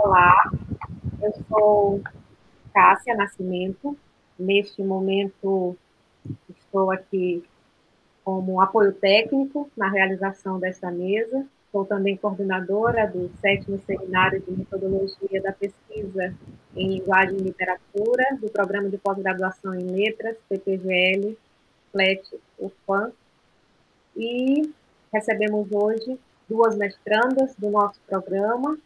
Olá, eu sou Cássia Nascimento. Neste momento, estou aqui como apoio técnico na realização desta mesa. Sou também coordenadora do 7º Seminário de Metodologia da Pesquisa em Linguagem e Literatura, do Programa de Pós-Graduação em Letras, PPGL, FLET, UFAM. E recebemos hoje 2 mestrandas do nosso programa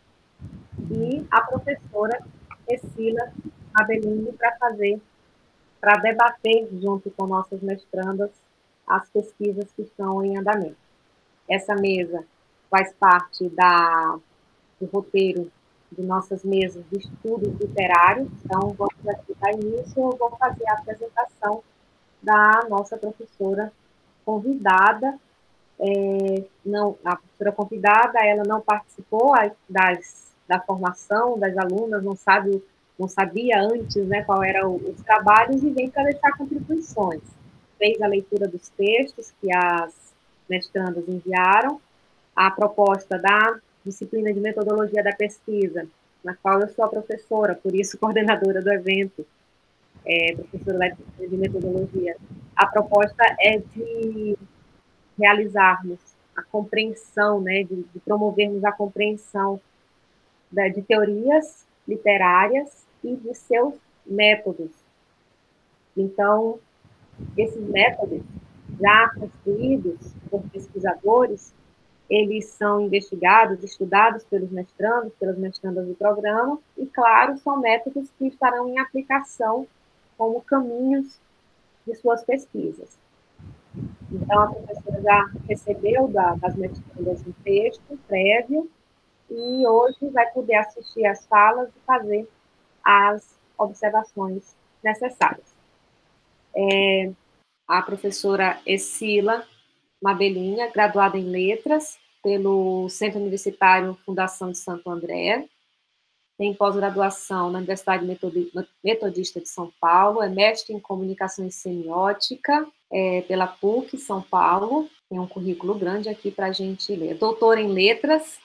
e a professora Escila Abelini para debater junto com nossas mestrandas as pesquisas que estão em andamento. Essa mesa faz parte do roteiro de nossas mesas de estudos literários, então vamos aqui dar início, eu vou fazer a apresentação da nossa professora convidada. A professora convidada, ela não participou da formação das alunas, não sabia antes, né, qual eram os trabalhos e vem para deixar contribuições. Fez a leitura dos textos que as mestrandas enviaram, a proposta da disciplina de metodologia da pesquisa, na qual eu sou a professora, por isso coordenadora do evento, professora de metodologia. A proposta é de realizarmos a compreensão, né, de promovermos a compreensão de teorias literárias e de seus métodos. Então, esses métodos, já construídos por pesquisadores, eles são investigados, estudados pelos mestrandos, pelas mestrandas do programa, e, claro, são métodos que estarão em aplicação como caminhos de suas pesquisas. Então, a professora já recebeu das mestrandas um texto prévio e hoje vai poder assistir às falas e fazer as observações necessárias. A professora Escila Mabelinha, graduada em Letras pelo Centro Universitário Fundação de Santo André, tem pós-graduação na Universidade Metodista de São Paulo, é mestre em Comunicação e Semiótica pela PUC São Paulo, tem um currículo grande aqui para a gente ler. Doutora em Letras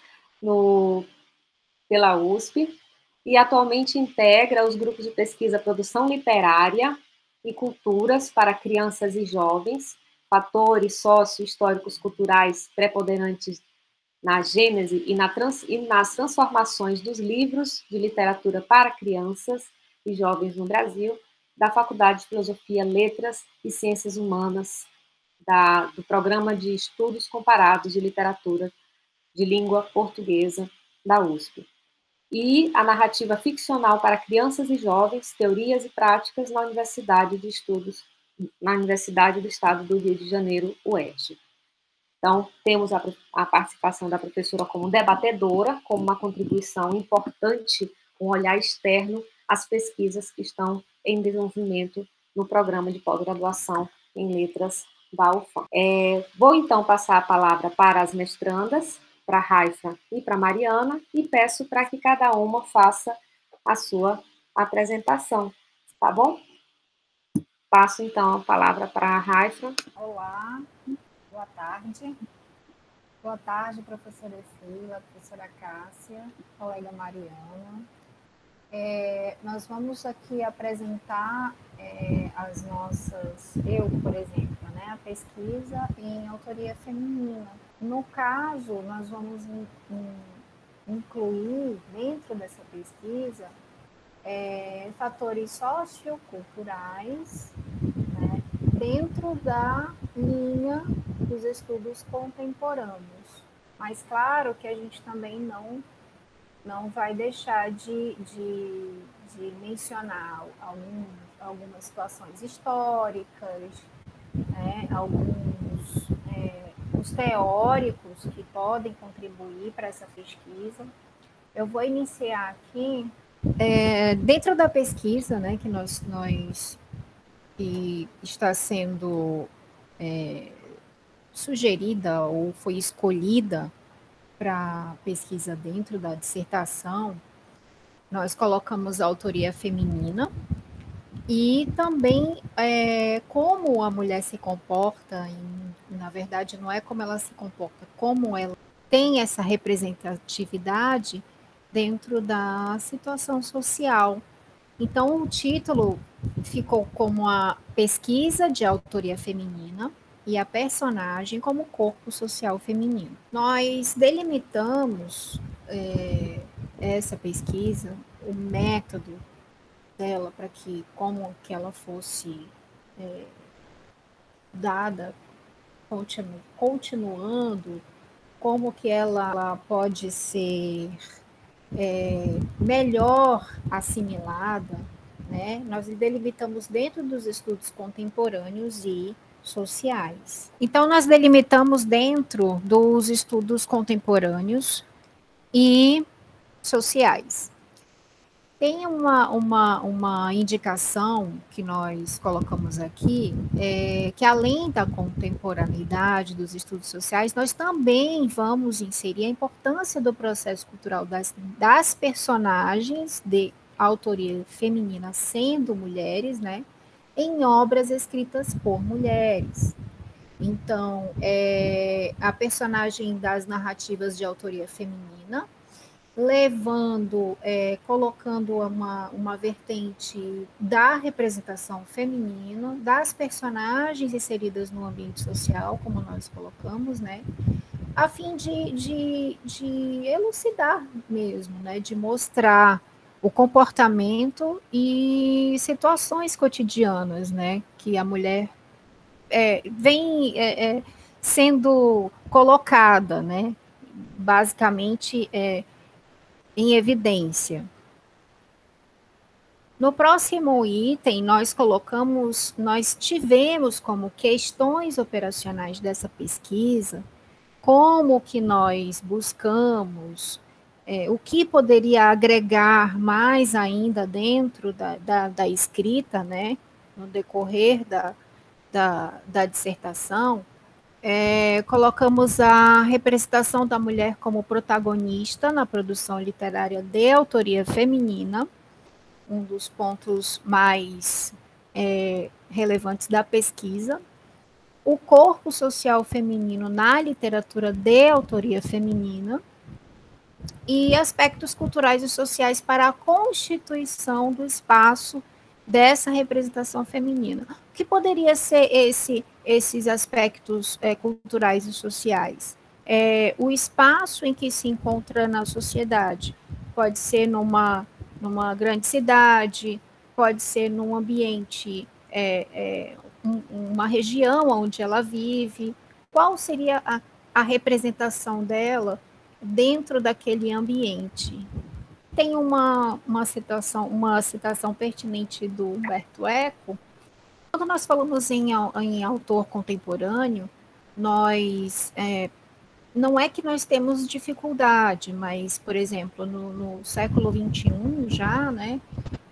pela USP e atualmente integra os grupos de pesquisa Produção Literária e Culturas para Crianças e Jovens, fatores sócio-históricos culturais preponderantes na gênese e nas transformações dos livros de literatura para crianças e jovens no Brasil, da Faculdade de Filosofia, Letras e Ciências Humanas, do Programa de Estudos Comparados de Literatura de Língua Portuguesa da USP. E a narrativa ficcional para crianças e jovens, teorias e práticas na Universidade do Estado do Rio de Janeiro, UERJ. Então, temos a participação da professora como debatedora, como uma contribuição importante, um olhar externo às pesquisas que estão em desenvolvimento no programa de pós-graduação em letras da UFAM. Vou, então, passar a palavra para as mestrandas, para a Raifa e para a Mariana, e peço para que cada uma faça a sua apresentação, tá bom? Passo, então, a palavra para a Raifa. Olá. Boa tarde. Boa tarde, professora Escila, professora Cássia, colega Mariana. Nós vamos aqui apresentar as nossas, por exemplo, né, a pesquisa em autoria feminina. No caso, nós vamos incluir dentro dessa pesquisa fatores socioculturais, né, dentro da linha dos estudos contemporâneos. Mas claro que a gente também não vai deixar de mencionar algumas situações históricas, né, os teóricos que podem contribuir para essa pesquisa. Eu vou iniciar aqui, dentro da pesquisa, né, que está sendo sugerida ou foi escolhida para pesquisa dentro da dissertação, nós colocamos a autoria feminina e também como a mulher se comporta, na verdade não é como ela se comporta, como ela tem essa representatividade dentro da situação social. Então, o título ficou como a pesquisa de autoria feminina e a personagem como corpo social feminino. Nós delimitamos essa pesquisa, o método dela, para que como que ela fosse dada, continuando, como que ela pode ser melhor assimilada, né? Nós delimitamos dentro dos estudos contemporâneos e sociais. Então, nós delimitamos dentro dos estudos contemporâneos e sociais. Tem uma indicação que nós colocamos aqui, que além da contemporaneidade dos estudos sociais, nós também vamos inserir a importância do processo cultural das personagens de autoria feminina, sendo mulheres, né, em obras escritas por mulheres. Então, a personagem das narrativas de autoria feminina, levando, colocando uma vertente da representação feminina, das personagens inseridas no ambiente social, como nós colocamos, né, a fim de elucidar mesmo, né, de mostrar o comportamento e situações cotidianas, né, que a mulher vem sendo colocada, né, basicamente em evidência. No próximo item, nós tivemos como questões operacionais dessa pesquisa, como que nós buscamos, o que poderia agregar mais ainda dentro da escrita, né, no decorrer da dissertação. Colocamos a representação da mulher como protagonista na produção literária de autoria feminina, um dos pontos mais relevantes da pesquisa. O corpo social feminino na literatura de autoria feminina e aspectos culturais e sociais para a constituição do espaço dessa representação feminina. O que poderia ser esses aspectos culturais e sociais? O espaço em que se encontra na sociedade. Pode ser numa grande cidade, pode ser num ambiente, uma região onde ela vive. Qual seria a representação dela dentro daquele ambiente? Tem uma citação pertinente do Humberto Eco. Quando nós falamos em autor contemporâneo, nós não é que nós temos dificuldade, mas, por exemplo, no século XXI já, né,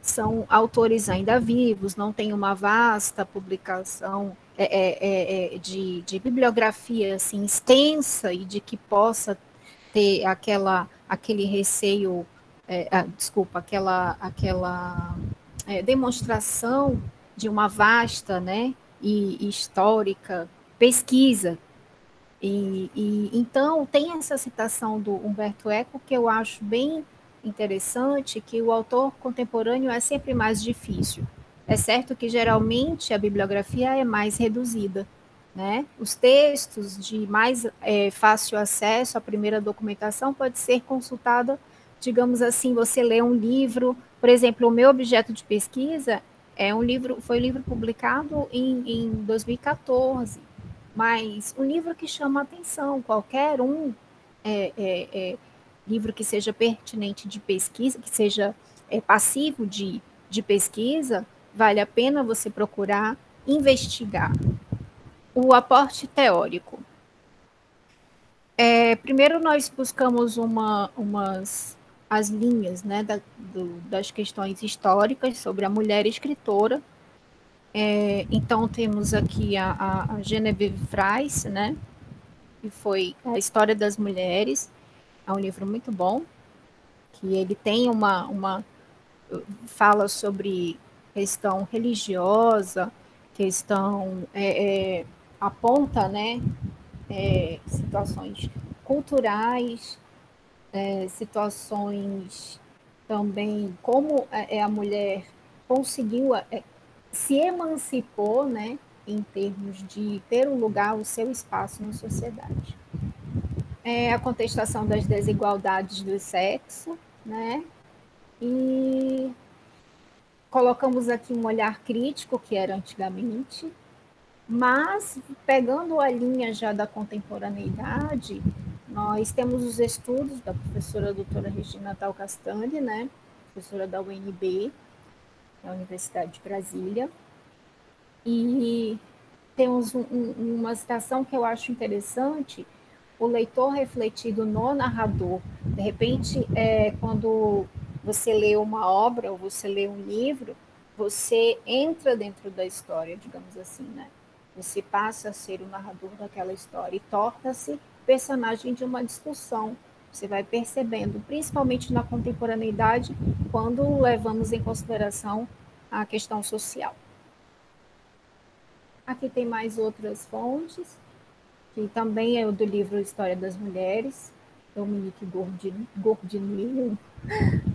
são autores ainda vivos, não tem uma vasta publicação de bibliografia assim, extensa e de que possa ter aquele receio, aquela demonstração de uma vasta, né, e histórica pesquisa. Então tem essa citação do Humberto Eco que eu acho bem interessante, que o autor contemporâneo é sempre mais difícil. É certo que geralmente a bibliografia é mais reduzida, né? Os textos de mais fácil acesso, a primeira documentação pode ser consultada, digamos assim, você lê um livro, por exemplo, o meu objeto de pesquisa foi um livro publicado em 2014, mas um livro que chama atenção, qualquer livro que seja pertinente de pesquisa, que seja passivo de pesquisa, vale a pena você procurar investigar. O aporte teórico. Primeiro nós buscamos as linhas, né, das questões históricas sobre a mulher escritora. Então temos aqui a Genevieve Fries, né, que foi a História das Mulheres. É um livro muito bom, que ele tem fala sobre questão religiosa, questão aponta, né, situações culturais, situações também, como a mulher conseguiu, se emancipou, né, em termos de ter um lugar, o seu espaço na sociedade. A contestação das desigualdades do sexo, né, e colocamos aqui um olhar crítico, que era antigamente, mas pegando a linha já da contemporaneidade, nós temos os estudos da professora doutora Regina Tal Castanhe, né, professora da UNB, da Universidade de Brasília, e temos uma citação que eu acho interessante, o leitor refletido no narrador. De repente, quando você lê uma obra ou você lê um livro, você entra dentro da história, digamos assim, né? Você passa a ser o narrador daquela história e torna-se personagem de uma discussão. Você vai percebendo, principalmente na contemporaneidade, quando levamos em consideração a questão social. Aqui tem mais outras fontes, que também é o do livro História das Mulheres, Dominique Gordini,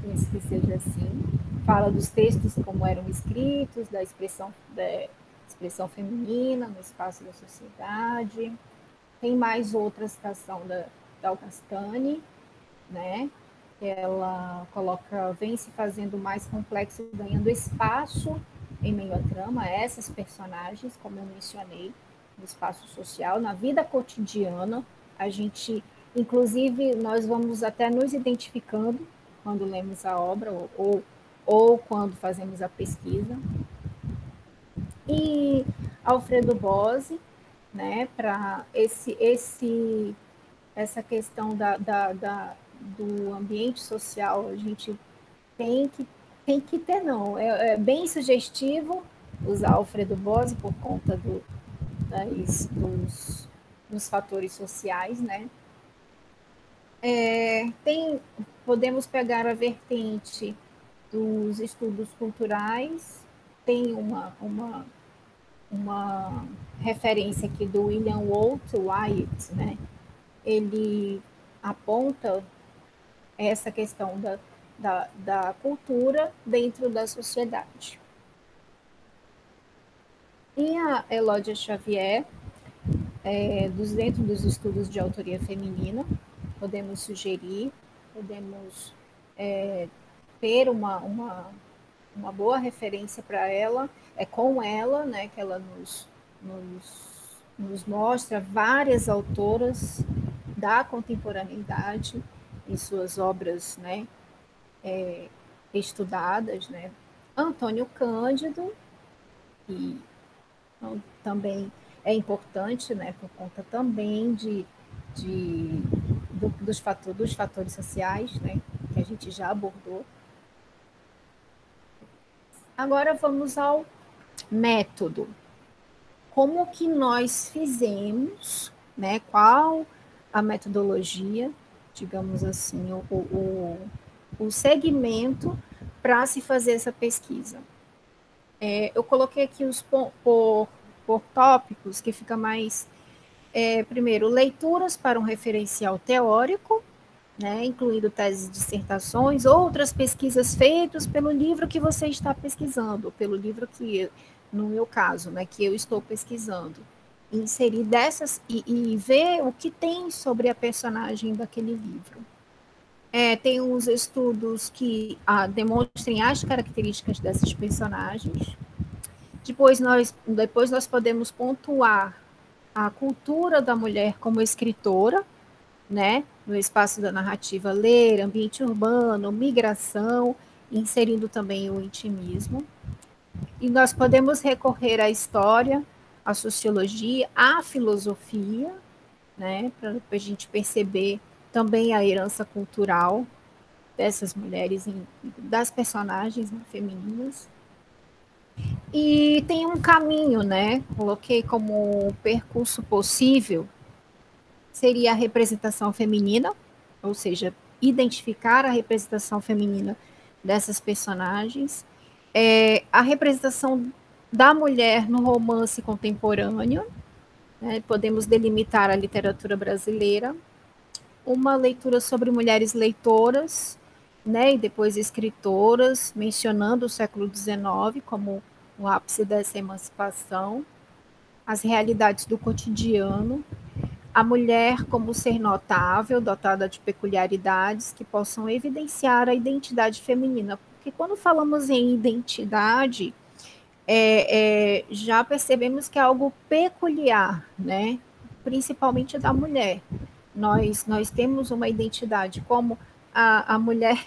penso que seja assim. Fala dos textos como eram escritos, da expressão feminina no espaço da sociedade. Tem mais outra citação da Augustane, né? Ela coloca, vem se fazendo mais complexo, ganhando espaço em meio à trama, essas personagens, como eu mencionei, no espaço social, na vida cotidiana, a gente, inclusive, nós vamos até nos identificando quando lemos a obra ou quando fazemos a pesquisa. E Alfredo Bose, né, para essa questão do ambiente social, a gente tem que ter, não. É bem sugestivo usar Alfredo Bose por conta dos fatores sociais, né? Podemos pegar a vertente dos estudos culturais, tem uma referência aqui do William Walt Wyatt, né? Ele aponta essa questão da cultura dentro da sociedade. E a Elódia Xavier, dentro dos estudos de autoria feminina, podemos sugerir, podemos ter uma boa referência para ela, com ela, né, que ela nos mostra várias autoras da contemporaneidade em suas obras, né, estudadas, né? Antônio Cândido, que também é importante, né, por conta também dos fatores sociais, né, que a gente já abordou. Agora vamos ao método. Como que nós fizemos, né, qual a metodologia, digamos assim, o segmento para se fazer essa pesquisa. Eu coloquei aqui por tópicos, que fica mais, primeiro, leituras para um referencial teórico, né, incluindo teses, dissertações, outras pesquisas feitas pelo livro que você está pesquisando, pelo livro que, no meu caso, né, que eu estou pesquisando. Inserir dessas e ver o que tem sobre a personagem daquele livro. Tem uns estudos que demonstrem as características dessas personagens. Depois nós podemos pontuar a cultura da mulher como escritora, né, no espaço da narrativa, ler, ambiente urbano, migração, inserindo também o intimismo. E nós podemos recorrer à história, à sociologia, à filosofia, né, para a gente perceber também a herança cultural dessas mulheres, das personagens, né, femininas. E tem um caminho, né? Coloquei como percurso possível, seria a representação feminina, ou seja, identificar a representação feminina dessas personagens, a representação da mulher no romance contemporâneo, né? Podemos delimitar a literatura brasileira, uma leitura sobre mulheres leitoras, né, e depois escritoras, mencionando o século XIX como o ápice dessa emancipação, as realidades do cotidiano, a mulher como ser notável, dotada de peculiaridades que possam evidenciar a identidade feminina. Porque quando falamos em identidade, já percebemos que é algo peculiar, né? Principalmente da mulher. Nós temos uma identidade como a mulher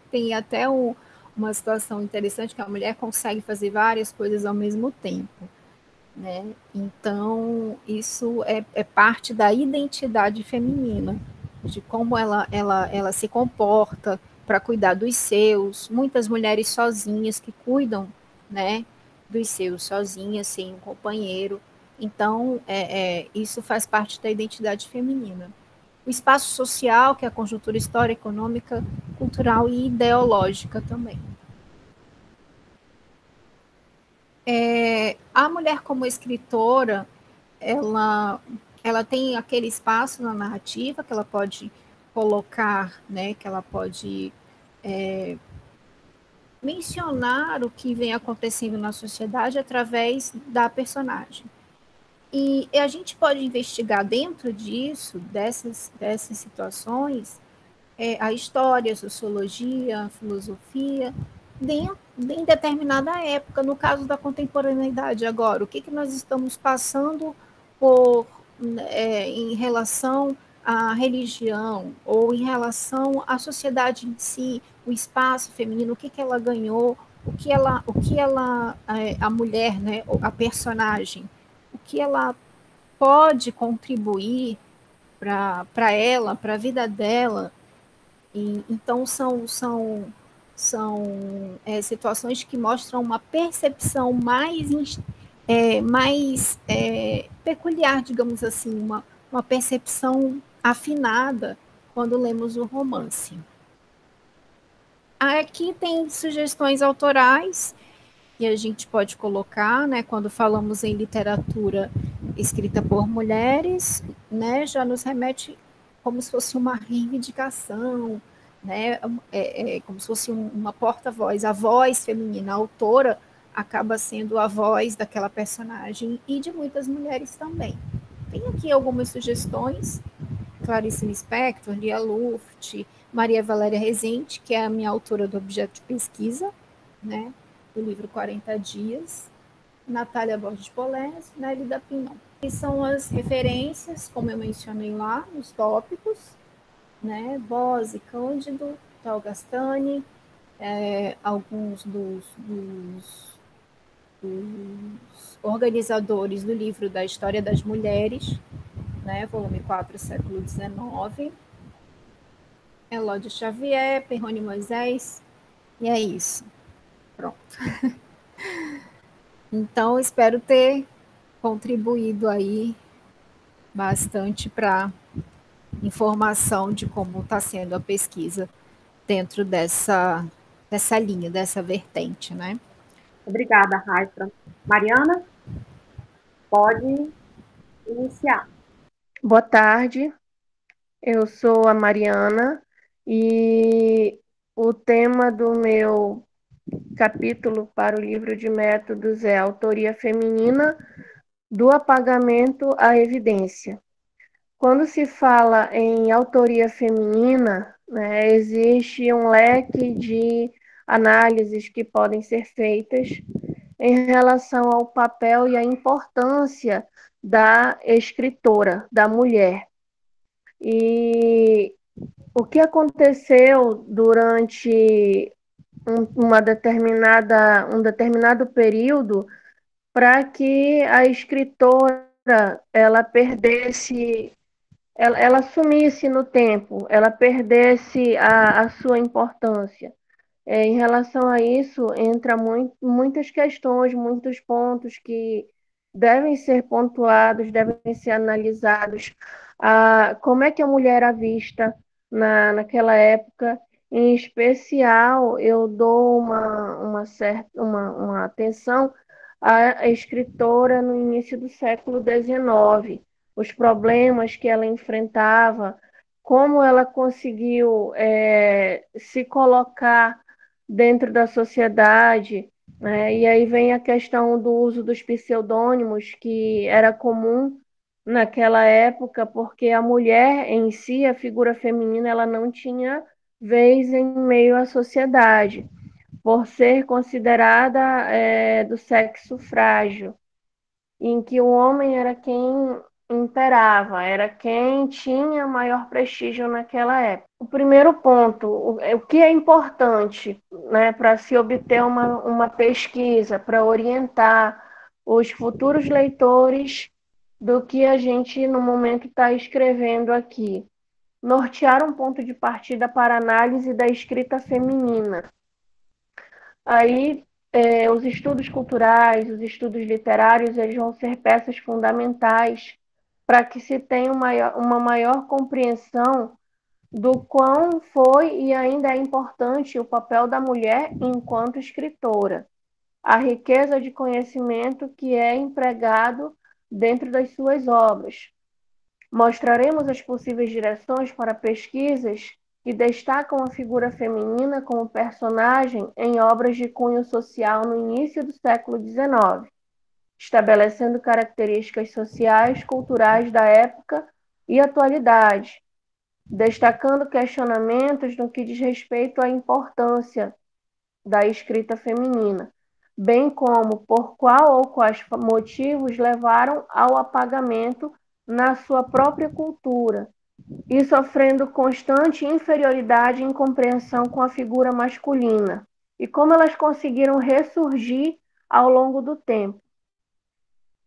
tem até uma situação interessante que a mulher consegue fazer várias coisas ao mesmo tempo, né? Então, isso é parte da identidade feminina, de como ela se comporta para cuidar dos seus. Muitas mulheres sozinhas que cuidam, né, dos seus sozinhas, sem um companheiro. Então, isso faz parte da identidade feminina. O espaço social, que é a conjuntura histórica, econômica, cultural e ideológica também. A mulher como escritora, ela, ela tem aquele espaço na narrativa que ela pode colocar, né, que ela pode mencionar o que vem acontecendo na sociedade através da personagem. E a gente pode investigar dentro disso, dessas situações, a história, a sociologia, a filosofia, em determinada época, no caso da contemporaneidade agora, o que nós estamos passando por, em relação à religião, ou em relação à sociedade em si, o espaço feminino, o que ela ganhou, a mulher, né, a personagem, o que ela pode contribuir para ela, para a vida dela, então, são situações que mostram uma percepção mais peculiar, digamos assim, uma percepção afinada quando lemos o romance. Aqui tem sugestões autorais que a gente pode colocar, né, quando falamos em literatura escrita por mulheres, né, já nos remete como se fosse uma reivindicação, né, como se fosse uma porta-voz, a voz feminina, a autora acaba sendo a voz daquela personagem e de muitas mulheres também. Tem aqui algumas sugestões: Clarice Lispector, Lia Luft, Maria Valéria Rezende, que é a minha autora do objeto de pesquisa, né, do livro 40 Dias, Natália Borges Polens, Nélida Pinon. E são as referências, como eu mencionei lá, nos tópicos, né, Bose, Cândido, Tal Gastani, alguns dos organizadores do livro da História das Mulheres, né, volume 4, século XIX, Elódio Xavier, Perrone Moisés, e é isso. Pronto. Então, espero ter contribuído aí bastante para informação de como está sendo a pesquisa dentro dessa linha, dessa vertente, né? Obrigada, Raíssa. Mariana, pode iniciar. Boa tarde, eu sou a Mariana e o tema do meu capítulo para o livro de métodos é Autoria Feminina, do Apagamento à Evidência. Quando se fala em autoria feminina, né, existe um leque de análises que podem ser feitas em relação ao papel e à importância da escritora, da mulher. E o que aconteceu durante um determinado período para que a escritora ela perdesse, ela sumisse no tempo, ela perdesse a sua importância. Em relação a isso, entra muitas questões, muitos pontos que devem ser pontuados, devem ser analisados. Como é que a mulher era vista naquela época? Em especial, eu dou uma atenção à escritora no início do século XIX, os problemas que ela enfrentava, como ela conseguiu se colocar dentro da sociedade, né? E aí vem a questão do uso dos pseudônimos, que era comum naquela época, porque a mulher em si, a figura feminina, ela não tinha vez em meio à sociedade, por ser considerada do sexo frágil, em que o homem era quem imperava, era quem tinha maior prestígio naquela época. O primeiro ponto, o que é importante, né, para se obter uma pesquisa, para orientar os futuros leitores do que a gente, no momento, está escrevendo aqui. Nortear um ponto de partida para análise da escrita feminina. Aí, os estudos culturais, os estudos literários, eles vão ser peças fundamentais para que se tenha uma maior compreensão do quão foi e ainda é importante o papel da mulher enquanto escritora, a riqueza de conhecimento que é empregado dentro das suas obras. Mostraremos as possíveis direções para pesquisas que destacam a figura feminina como personagem em obras de cunho social no início do século XIX, estabelecendo características sociais, culturais da época e atualidade, destacando questionamentos no que diz respeito à importância da escrita feminina, bem como por qual ou quais motivos levaram ao apagamento na sua própria cultura e sofrendo constante inferioridade em compreensão com a figura masculina, e como elas conseguiram ressurgir ao longo do tempo.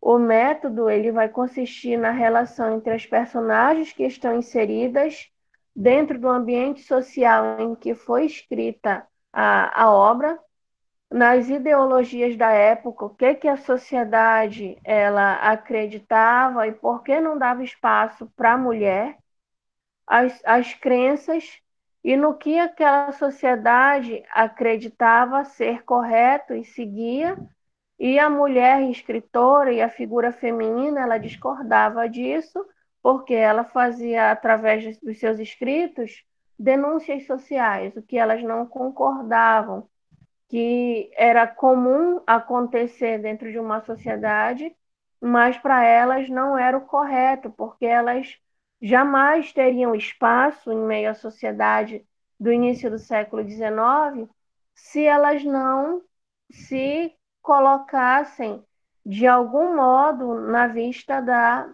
O método ele vai consistir na relação entre as personagens que estão inseridas dentro do ambiente social em que foi escrita a obra, nas ideologias da época, o que a sociedade ela acreditava e por que não dava espaço para a mulher, as crenças e no que aquela sociedade acreditava ser correto e seguia, e a mulher escritora e a figura feminina, ela discordava disso, porque ela fazia, através dos seus escritos, denúncias sociais, o que elas não concordavam, que era comum acontecer dentro de uma sociedade, mas para elas não era o correto, porque elas jamais teriam espaço em meio à sociedade do início do século XIX se elas não se colocassem de algum modo na vista da,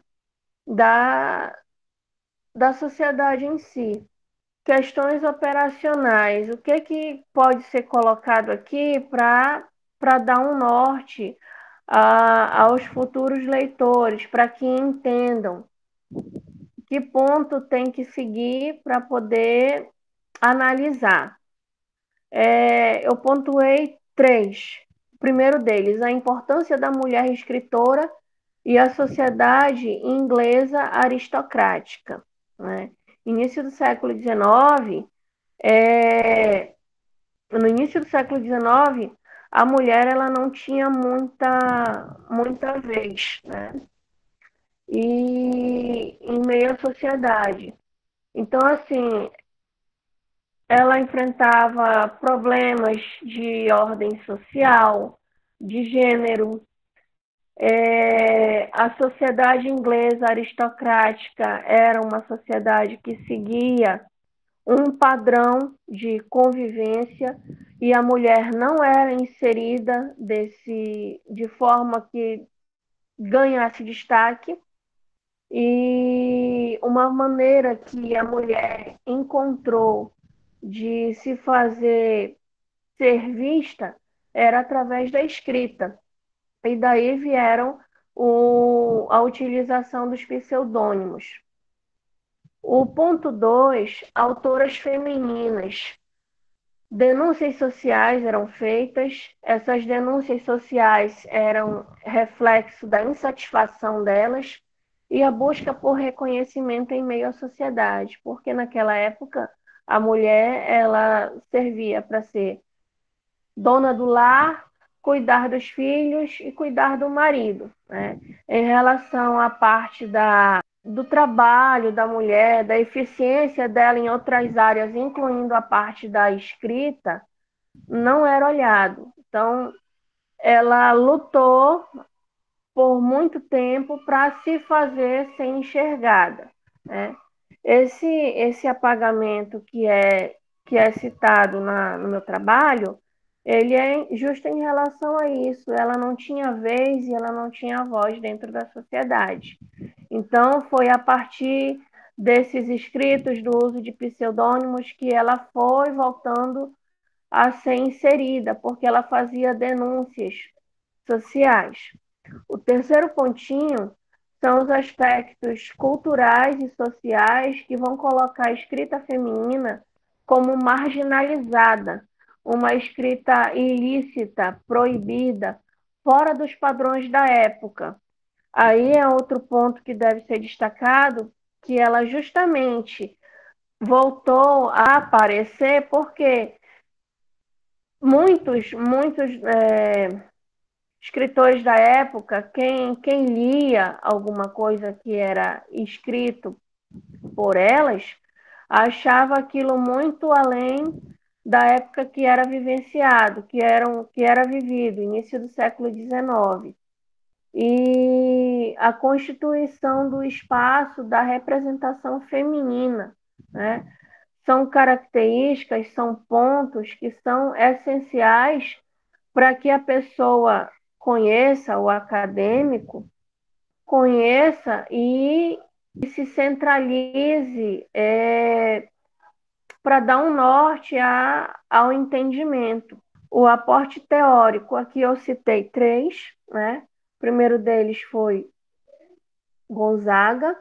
da sociedade em si. Questões operacionais. O que pode ser colocado aqui para dar um norte aos futuros leitores, para que entendam que ponto tem que seguir para poder analisar. Eu pontuei 3. O primeiro deles, a importância da mulher escritora e a sociedade inglesa aristocrática, né? Início do século XIX, no início do século XIX, a mulher ela não tinha muita vez, né? E em meio à sociedade. Então, assim, ela enfrentava problemas de ordem social, de gênero. A sociedade inglesa aristocrática era uma sociedade que seguia um padrão de convivência e a mulher não era inserida de forma que ganhasse destaque. E uma maneira que a mulher encontrou de se fazer ser vista era através da escrita. E daí vieram a utilização dos pseudônimos. O ponto 2, autoras femininas. Denúncias sociais eram feitas, essas denúncias sociais eram reflexo da insatisfação delas e a busca por reconhecimento em meio à sociedade, porque naquela época a mulher ela servia para ser dona do lar, cuidar dos filhos e cuidar do marido, né? Em relação à parte do trabalho da mulher, da eficiência dela em outras áreas, incluindo a parte da escrita, não era olhado. Então, ela lutou por muito tempo para se fazer ser enxergada, né? Esse apagamento que é citado no meu trabalho, ele é justo em relação a isso. Ela não tinha vez e ela não tinha voz dentro da sociedade. Então, foi a partir desses escritos do uso de pseudônimos que ela foi voltando a ser inserida, porque ela fazia denúncias sociais. O terceiro pontinho são os aspectos culturais e sociais que vão colocar a escrita feminina como marginalizada, uma escrita ilícita, proibida, fora dos padrões da época. Aí é outro ponto que deve ser destacado, que ela justamente voltou a aparecer porque muitos escritores da época, quem lia alguma coisa que era escrito por elas, achava aquilo muito além da época que era vivenciado, que era vivido, início do século XIX. E a constituição do espaço da representação feminina, né? São características, são pontos que são essenciais para que a pessoa conheça, o acadêmico, conheça e se centralize para dar um norte ao entendimento. O aporte teórico, aqui eu citei três, né? O primeiro deles foi Gonzaga,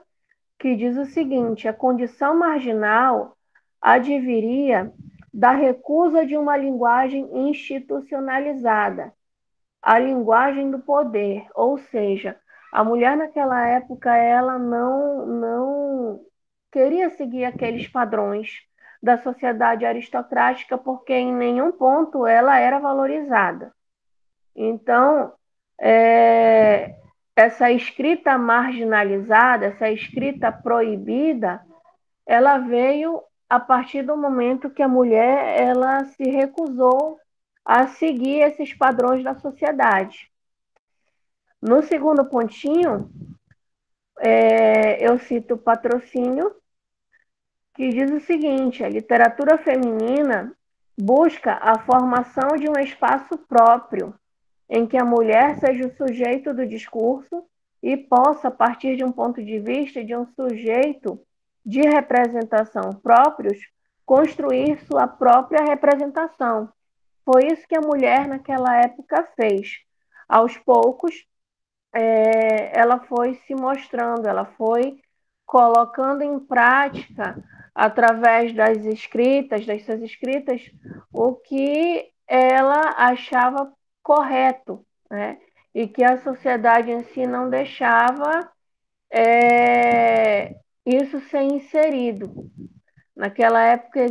que diz o seguinte: a condição marginal adviria da recusa de uma linguagem institucionalizada, a linguagem do poder, ou seja, a mulher naquela época ela não queria seguir aqueles padrões da sociedade aristocrática porque em nenhum ponto ela era valorizada. Então, essa escrita marginalizada, essa escrita proibida, ela veio a partir do momento que a mulher ela se recusou a seguir esses padrões da sociedade. No segundo pontinho, eu cito o Patrocínio, que diz o seguinte: a literatura feminina busca a formação de um espaço próprio, em que a mulher seja o sujeito do discurso e possa, a partir de um ponto de vista de um sujeito de representação próprios, construir sua própria representação. Foi isso que a mulher naquela época fez. Aos poucos, ela foi se mostrando, ela foi colocando em prática, através das suas escritas, o que ela achava correto, né? E que a sociedade em si não deixava isso ser inserido. Naquela época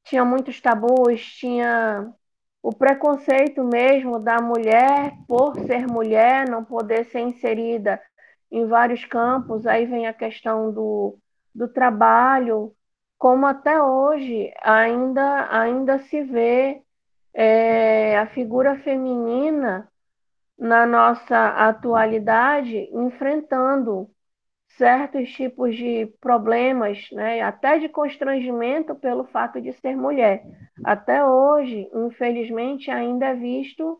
tinha muitos tabus, tinha o preconceito mesmo da mulher por ser mulher, não poder ser inserida em vários campos. Aí vem a questão do trabalho, como até hoje ainda se vê a figura feminina na nossa atualidade enfrentando certos tipos de problemas, né, até de constrangimento pelo fato de ser mulher. Até hoje, infelizmente, ainda é visto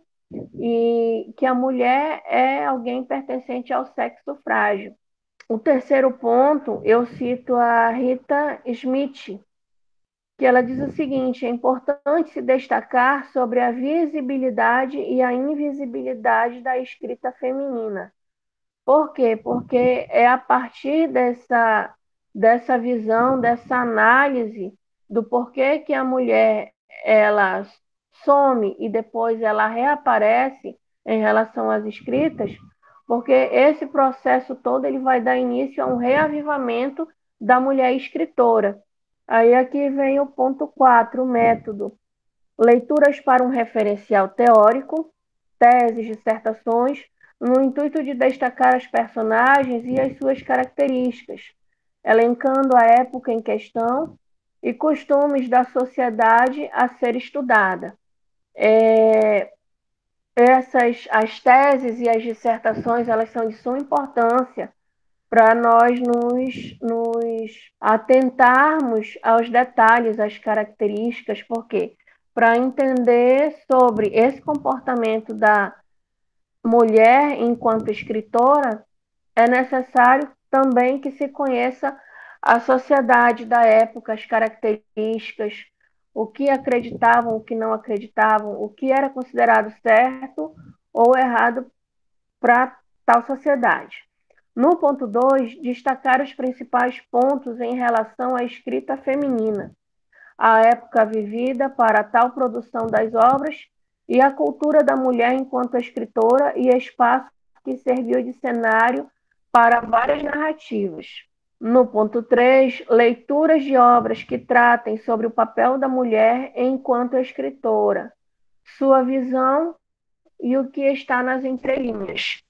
que a mulher é alguém pertencente ao sexo frágil. O terceiro ponto, eu cito a Rita Smith, que ela diz o seguinte: é importante se destacar sobre a visibilidade e a invisibilidade da escrita feminina. Por quê? Porque é a partir dessa visão, dessa análise do porquê que a mulher ela some e depois ela reaparece em relação às escritas, porque esse processo todo ele vai dar início a um reavivamento da mulher escritora. Aí aqui vem o ponto 4, o método. Leituras para um referencial teórico, teses, dissertações, no intuito de destacar as personagens e as suas características, elencando a época em questão e costumes da sociedade a ser estudada. As teses e as dissertações, elas são de suma importância para nós nos atentarmos aos detalhes, às características, porque para entender sobre esse comportamento da mulher enquanto escritora, é necessário também que se conheça a sociedade da época, as características, o que acreditavam, o que não acreditavam, o que era considerado certo ou errado para tal sociedade. No ponto 2, destacar os principais pontos em relação à escrita feminina, a época vivida para tal produção das obras e a cultura da mulher enquanto escritora e espaço que serviu de cenário para várias narrativas. No ponto 3, leituras de obras que tratem sobre o papel da mulher enquanto escritora, sua visão e o que está nas entrelinhas.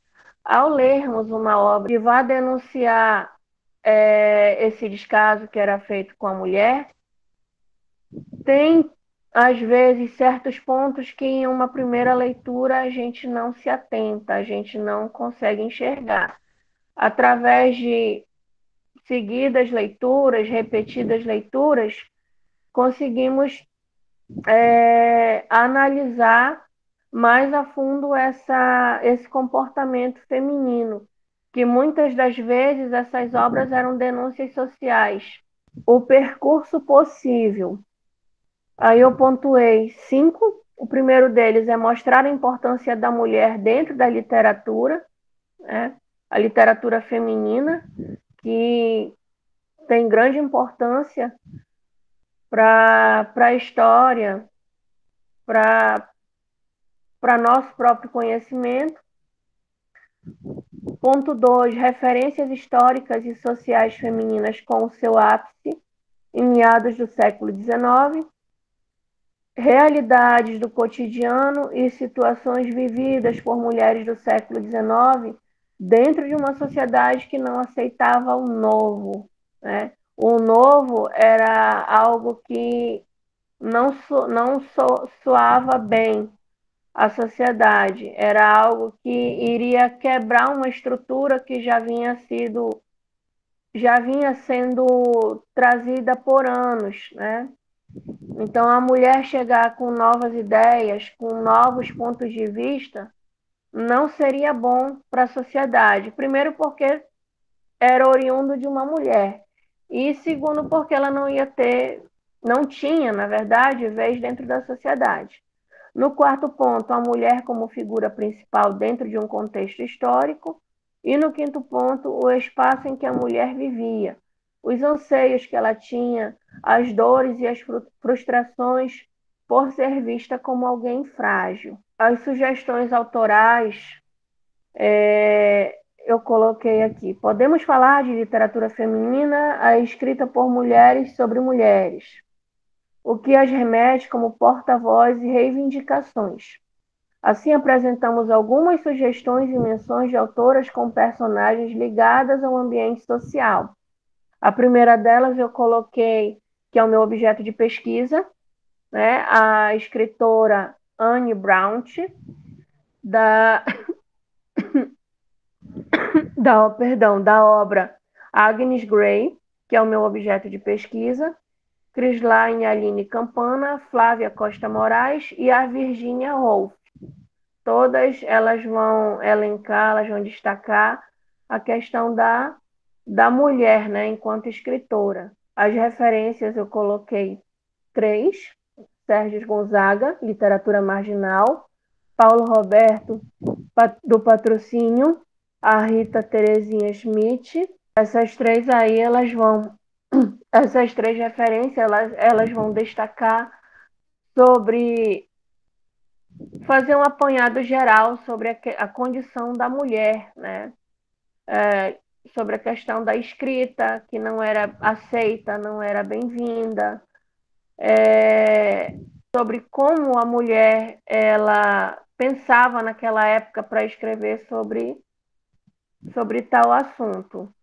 Ao lermos uma obra que vá denunciar esse descaso que era feito com a mulher, tem, às vezes, certos pontos que em uma primeira leitura a gente não se atenta, a gente não consegue enxergar. Através de seguidas leituras, repetidas leituras, conseguimos analisar mais a fundo esse comportamento feminino, que muitas das vezes essas obras eram denúncias sociais. O percurso possível. Aí eu pontuei 5. O primeiro deles é mostrar a importância da mulher dentro da literatura, né? A literatura feminina, que tem grande importância para a história, para nosso próprio conhecimento. Ponto 2, referências históricas e sociais femininas com o seu ápice em meados do século XIX, realidades do cotidiano e situações vividas por mulheres do século XIX dentro de uma sociedade que não aceitava o novo, né? O novo era algo que não soava bem à sociedade, era algo que iria quebrar uma estrutura que já vinha sendo trazida por anos, né? Então, a mulher chegar com novas ideias, com novos pontos de vista, não seria bom para a sociedade. Primeiro, porque era oriundo de uma mulher. E segundo, porque ela não tinha, na verdade, vez dentro da sociedade. No quarto ponto, a mulher como figura principal dentro de um contexto histórico. E no quinto ponto, o espaço em que a mulher vivia, os anseios que ela tinha, as dores e as frustrações por ser vista como alguém frágil. As sugestões autorais, eu coloquei aqui. Podemos falar de literatura feminina escrita por mulheres sobre mulheres, o que as remete como porta-voz e reivindicações. Assim, apresentamos algumas sugestões e menções de autoras com personagens ligadas ao ambiente social. A primeira delas eu coloquei, que é o meu objeto de pesquisa, né? A escritora Anne Braunt, da obra Agnes Grey, que é o meu objeto de pesquisa, Crislaine Aline Campana, Flávia Costa Moraes e a Virginia Woolf. Todas elas vão elencar, elas vão destacar a questão da mulher, né, enquanto escritora. As referências eu coloquei 3, Sérgio Gonzaga, Literatura Marginal, Paulo Roberto, do Patrocínio, a Rita Terezinha Schmidt. Essas 3 aí, essas 3 referências, elas vão destacar sobre fazer um apanhado geral sobre a condição da mulher, né? Sobre a questão da escrita, que não era aceita, não era bem-vinda, sobre como a mulher ela pensava naquela época para escrever sobre tal assunto.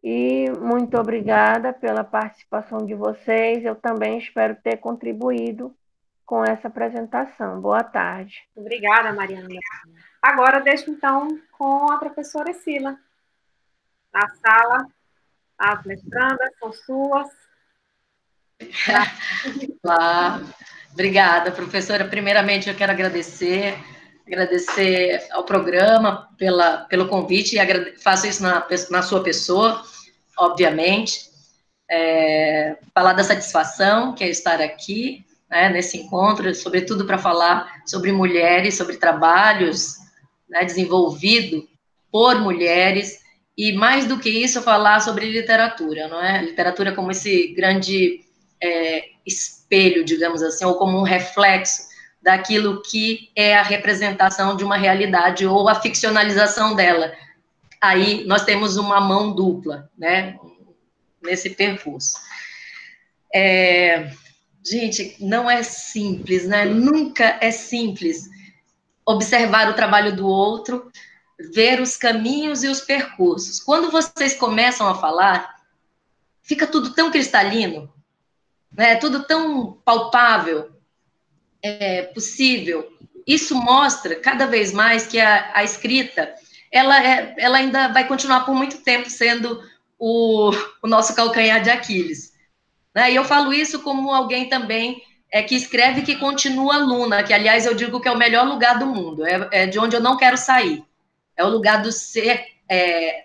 E muito obrigada pela participação de vocês. Eu também espero ter contribuído com essa apresentação. Boa tarde. Obrigada, Mariana. Agora deixo, então, com a professora Sila. Na sala, as mestrandas são suas. Olá, obrigada, professora. Primeiramente, eu quero agradecer ao programa pelo convite, e faço isso na sua pessoa, obviamente. Falar da satisfação que é estar aqui, né, nesse encontro, sobretudo para falar sobre mulheres, sobre trabalhos, né, desenvolvido por mulheres, e mais do que isso, falar sobre literatura, não é? Literatura como esse grande espelho, digamos assim, ou como um reflexo daquilo que é a representação de uma realidade ou a ficcionalização dela. Aí nós temos uma mão dupla, né, nesse percurso. Gente, não é simples, né? Nunca é simples observar o trabalho do outro, ver os caminhos e os percursos. Quando vocês começam a falar, fica tudo tão cristalino, né? Tudo tão palpável, possível. Isso mostra cada vez mais que a escrita, ela ainda vai continuar por muito tempo sendo o nosso calcanhar de Aquiles, né? E eu falo isso como alguém também que escreve e que continua aluna, que, aliás, eu digo que é o melhor lugar do mundo, é de onde eu não quero sair. É o lugar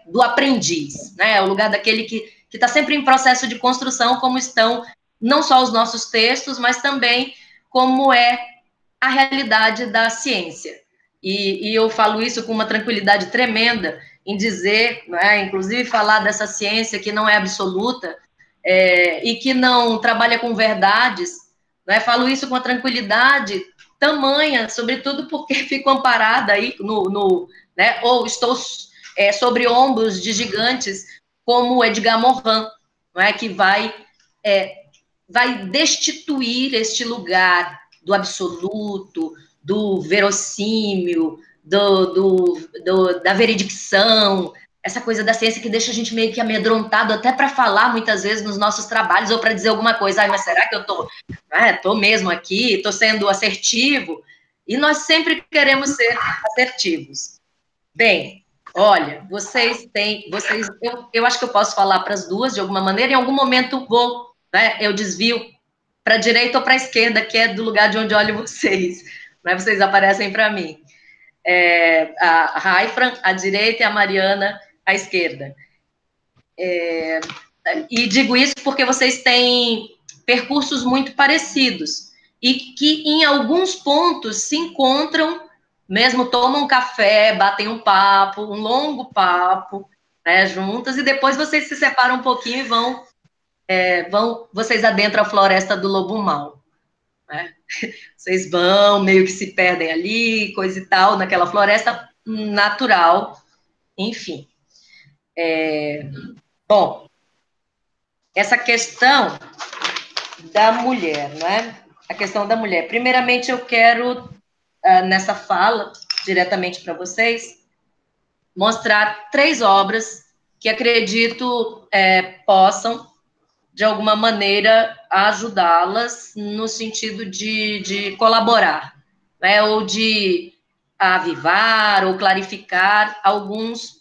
do aprendiz, né? É o lugar daquele que está sempre em processo de construção, como estão não só os nossos textos, mas também como é a realidade da ciência. E eu falo isso com uma tranquilidade tremenda em dizer, né, inclusive falar dessa ciência que não é absoluta e que não trabalha com verdades, né, falo isso com uma tranquilidade tamanha, sobretudo porque fico amparada aí né, ou estou sobre ombros de gigantes como Edgar Morin, não é, que vai destituir este lugar do absoluto, do verossímil, da veredicção, essa coisa da ciência que deixa a gente meio que amedrontado até para falar muitas vezes nos nossos trabalhos ou para dizer alguma coisa. Ai, mas será que eu tô mesmo aqui, estou sendo assertivo? E nós sempre queremos ser assertivos. Bem, olha, eu acho que eu posso falar para as duas de alguma maneira, em algum momento eu desvio para a direita ou para a esquerda, que é do lugar de onde olho vocês, né? Vocês aparecem para mim. A Raifran, à direita, e a Mariana, à esquerda. E digo isso porque vocês têm percursos muito parecidos, e que em alguns pontos se encontram, mesmo tomam um café, batem um papo, um longo papo, né, juntas, e depois vocês se separam um pouquinho e vocês adentram a floresta do lobo mau, né? Vocês vão, meio que se perdem ali, coisa e tal, naquela floresta natural, enfim. Bom, essa questão da mulher, né? A questão da mulher. Primeiramente, eu quero, nessa fala, diretamente para vocês, mostrar 3 obras que acredito possam, de alguma maneira, ajudá-las no sentido de colaborar, né, ou de avivar ou clarificar alguns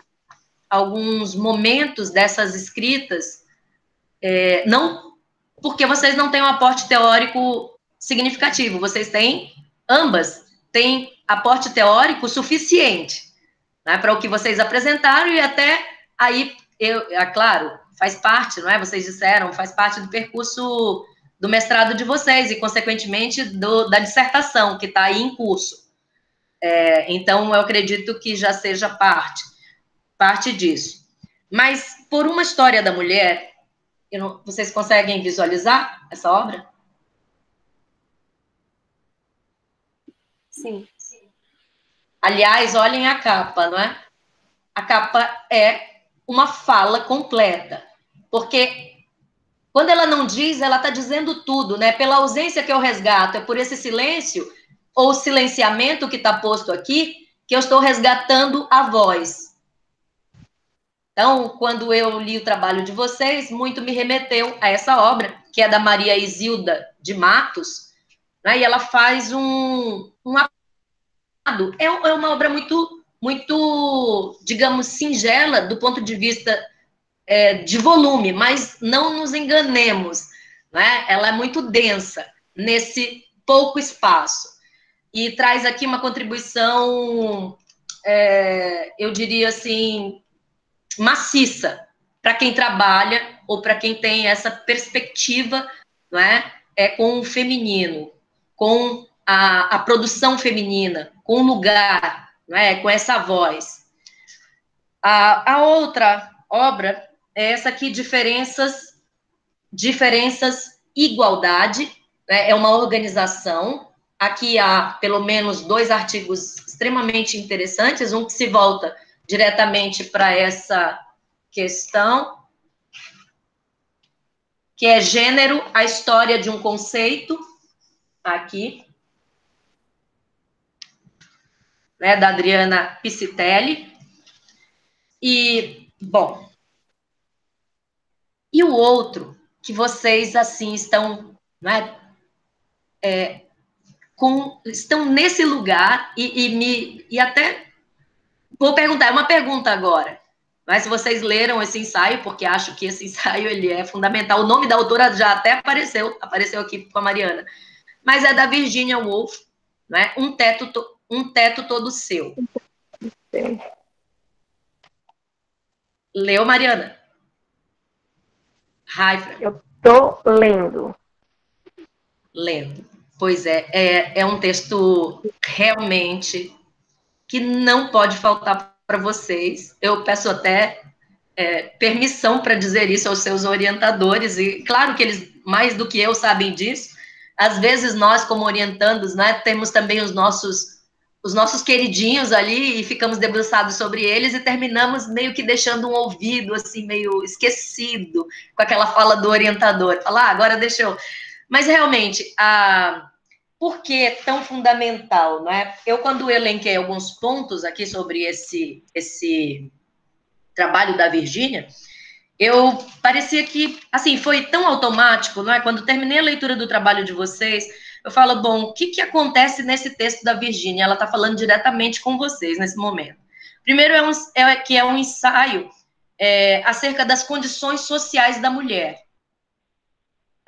momentos dessas escritas, não porque vocês não têm um aporte teórico significativo, vocês ambas têm aporte teórico suficiente, né, para o que vocês apresentaram, e até aí, claro, faz parte, não é? Vocês disseram, faz parte do percurso do mestrado de vocês e, consequentemente, da dissertação, que está aí em curso. Então, eu acredito que já seja parte disso. Mas, por uma história da mulher, vocês conseguem visualizar essa obra? Sim. Aliás, olhem a capa, não é? A capa é uma fala completa, porque quando ela não diz, ela está dizendo tudo, né? Pela ausência que eu resgato, é por esse silêncio ou silenciamento que está posto aqui, que eu estou resgatando a voz. Então, quando eu li o trabalho de vocês, muito me remeteu a essa obra, que é da Maria Isilda de Matos, né? E ela faz um é uma obra muito, digamos, singela do ponto de vista de volume, mas não nos enganemos, né? Ela é muito densa nesse pouco espaço e traz aqui uma contribuição, eu diria assim, maciça para quem trabalha ou para quem tem essa perspectiva, não é? Com o feminino, com a produção feminina, com o lugar, não é? Com essa voz. A outra obra é essa aqui, Diferenças, Igualdade, né? É uma organização. Aqui há pelo menos 2 artigos extremamente interessantes, um que se volta diretamente para essa questão, que é Gênero, a história de um conceito, aqui, né, da Adriana Piscitelli. E, bom, e o outro, que vocês, assim, estão, né, estão nesse lugar, e até vou perguntar, é uma pergunta agora, mas se vocês leram esse ensaio, porque acho que esse ensaio ele é fundamental, o nome da autora já até apareceu aqui com a Mariana, mas é da Virginia Woolf, né? Um teto todo seu. Sim. Leu, Mariana? Raifa. Eu estou lendo. Lendo. Pois é um texto realmente que não pode faltar para vocês. Eu peço até permissão para dizer isso aos seus orientadores, e claro que eles, mais do que eu, sabem disso. Às vezes nós, como orientandos, né, temos também os nossos queridinhos ali e ficamos debruçados sobre eles e terminamos meio que deixando um ouvido, assim, meio esquecido com aquela fala do orientador. Falar, agora deixa eu... Mas, realmente, por que é tão fundamental, né? Eu, quando elenquei alguns pontos aqui sobre esse trabalho da Virginia, parecia que, assim, foi tão automático, não é? Quando terminei a leitura do trabalho de vocês, eu falo, bom, o que acontece nesse texto da Virginia? Ela está falando diretamente com vocês nesse momento. Primeiro, é um ensaio acerca das condições sociais da mulher.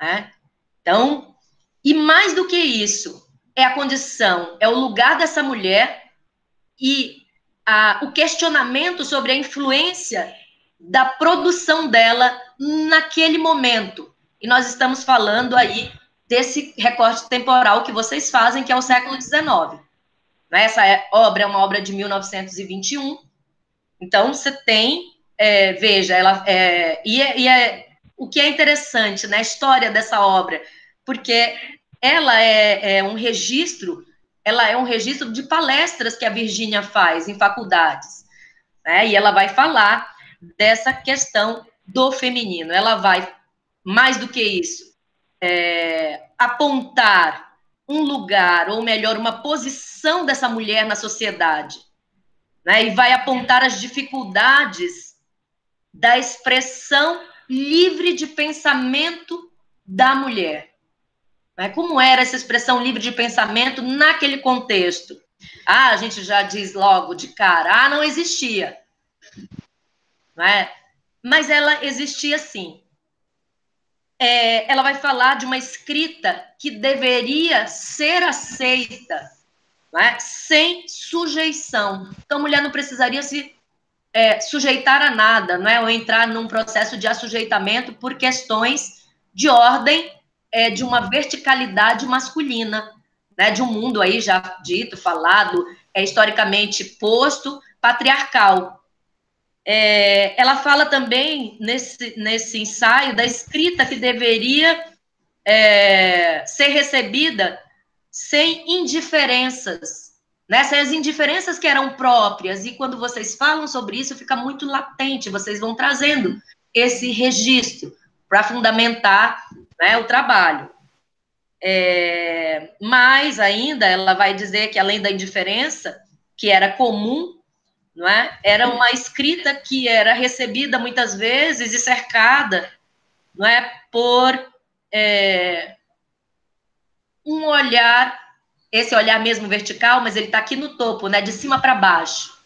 Né? Então, e mais do que isso, é a condição, é o lugar dessa mulher e o questionamento sobre a influência da produção dela naquele momento. E nós estamos falando aí desse recorte temporal que vocês fazem, que é o século XIX. Essa obra é uma obra de 1921. Então, você tem, veja, o que é interessante na história dessa obra, porque ela é um registro de palestras que a Virginia faz em faculdades, né? E ela vai falar dessa questão do feminino. Ela vai, mais do que isso, apontar um lugar, ou melhor, uma posição dessa mulher na sociedade, né? E vai apontar as dificuldades da expressão livre de pensamento da mulher. Né? Como era essa expressão livre de pensamento naquele contexto? A gente já diz logo de cara, não existia. Né? Mas ela existia sim. Ela vai falar de uma escrita que deveria ser aceita, né? Sem sujeição. Então, a mulher não precisaria se sujeitar a nada, né? Ou entrar num processo de assujeitamento por questões de ordem de uma verticalidade masculina, né? De um mundo aí já dito, falado, historicamente posto, patriarcal. Ela fala também, nesse ensaio, da escrita que deveria ser recebida sem indiferenças, né? Sem as indiferenças que eram próprias, e quando vocês falam sobre isso, fica muito latente, vocês vão trazendo esse registro para fundamentar, né, o trabalho. Mais ainda, ela vai dizer que, além da indiferença, que era comum, não é? Era uma escrita que era recebida muitas vezes e cercada, não é? Por um olhar, esse olhar mesmo vertical, mas ele está aqui no topo, né? De cima para baixo,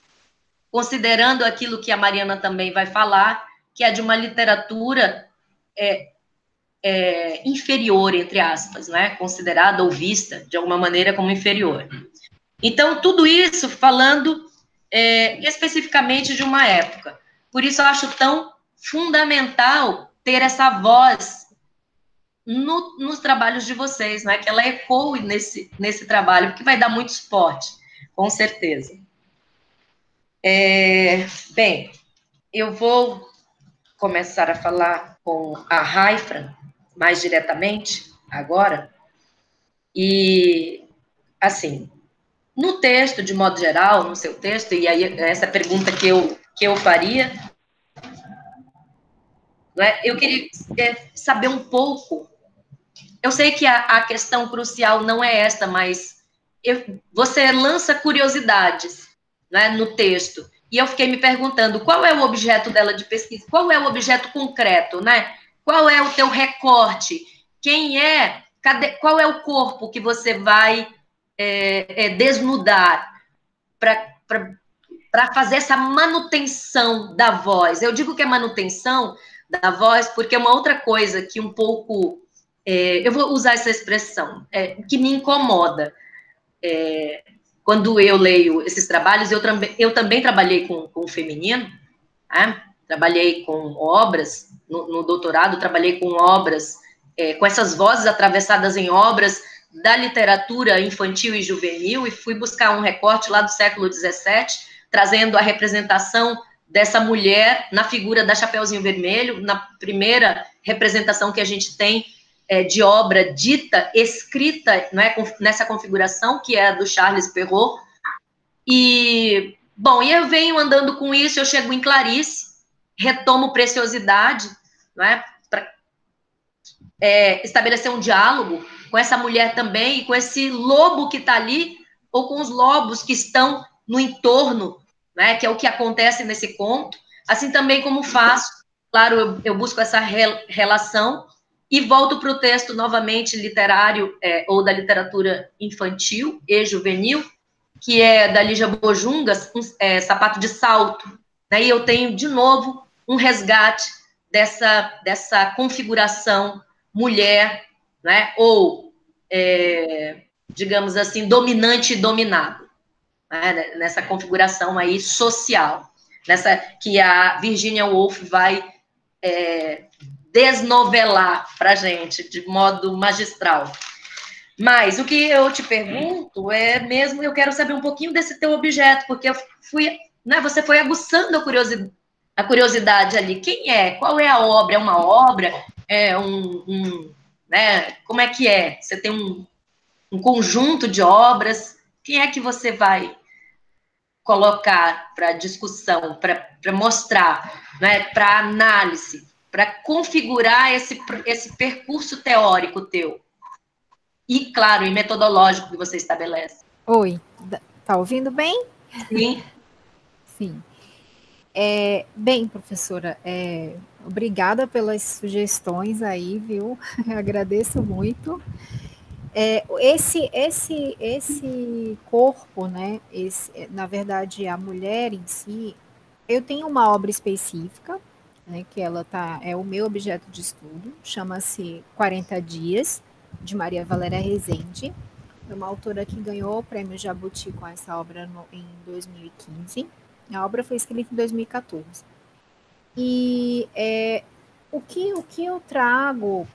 considerando aquilo que a Mariana também vai falar, que é de uma literatura inferior, entre aspas, né? Considerada ou vista, de alguma maneira, como inferior. Então, tudo isso falando especificamente de uma época. Por isso, eu acho tão fundamental ter essa voz nos trabalhos de vocês, né? Que ela ecoe nesse trabalho, porque vai dar muito suporte, com certeza. Bem, eu vou começar a falar com a Raifran mais diretamente agora. E, assim, no texto, de modo geral, no seu texto, e aí essa pergunta que eu faria, né, eu queria saber um pouco. Eu sei que a questão crucial não é esta, mas você lança curiosidades, né, no texto, e eu fiquei me perguntando qual é o objeto dela de pesquisa, qual é o objeto concreto, né? Qual é o teu recorte? Qual é o corpo que você vai desnudar para fazer essa manutenção da voz? Eu digo que é manutenção da voz porque é uma outra coisa que um pouco, eu vou usar essa expressão, que me incomoda. Quando eu leio esses trabalhos, eu também trabalhei com o feminino, né? Trabalhei com obras, no doutorado, trabalhei com obras, com essas vozes atravessadas em obras da literatura infantil e juvenil, e fui buscar um recorte lá do século XVII, trazendo a representação dessa mulher na figura da Chapeuzinho Vermelho, na primeira representação que a gente tem de obra dita, escrita, né, nessa configuração, que é a do Charles Perrault. E, bom, eu venho andando com isso, eu chego em Clarice, retomo Preciosidade, né, para estabelecer um diálogo com essa mulher também, e com esse lobo que está ali, ou com os lobos que estão no entorno, né, que é o que acontece nesse conto, assim também como faço, claro, eu busco essa relação, e volto para o texto novamente literário, ou da literatura infantil e juvenil, que é da Lígia Bojungas, Sapato de Salto, né, e eu tenho, de novo, um resgate dessa configuração mulher, né, ou, digamos assim, dominante e dominado, né, nessa configuração aí social, que a Virginia Woolf vai desnovelar para a gente, de modo magistral. Mas o que eu te pergunto mesmo, eu quero saber um pouquinho desse teu objeto, porque você foi aguçando a curiosidade ali. Quem é? Qual é a obra? É uma obra? É né? Como é que é? Você tem um conjunto de obras? Quem é que você vai colocar para discussão, para mostrar, né, para análise, para configurar esse percurso teórico teu? E, claro, e metodológico que você estabelece. Oi, tá ouvindo bem? Sim. Sim. Bem, professora, obrigada pelas sugestões aí, viu? Agradeço muito. Esse corpo, né? Na verdade, a mulher em si, eu tenho uma obra específica, né? Que ela é o meu objeto de estudo, chama-se 40 Dias, de Maria Valéria Rezende. É uma autora que ganhou o prêmio Jabuti com essa obra em 2015. A obra foi escrita em 2014. E o que eu trago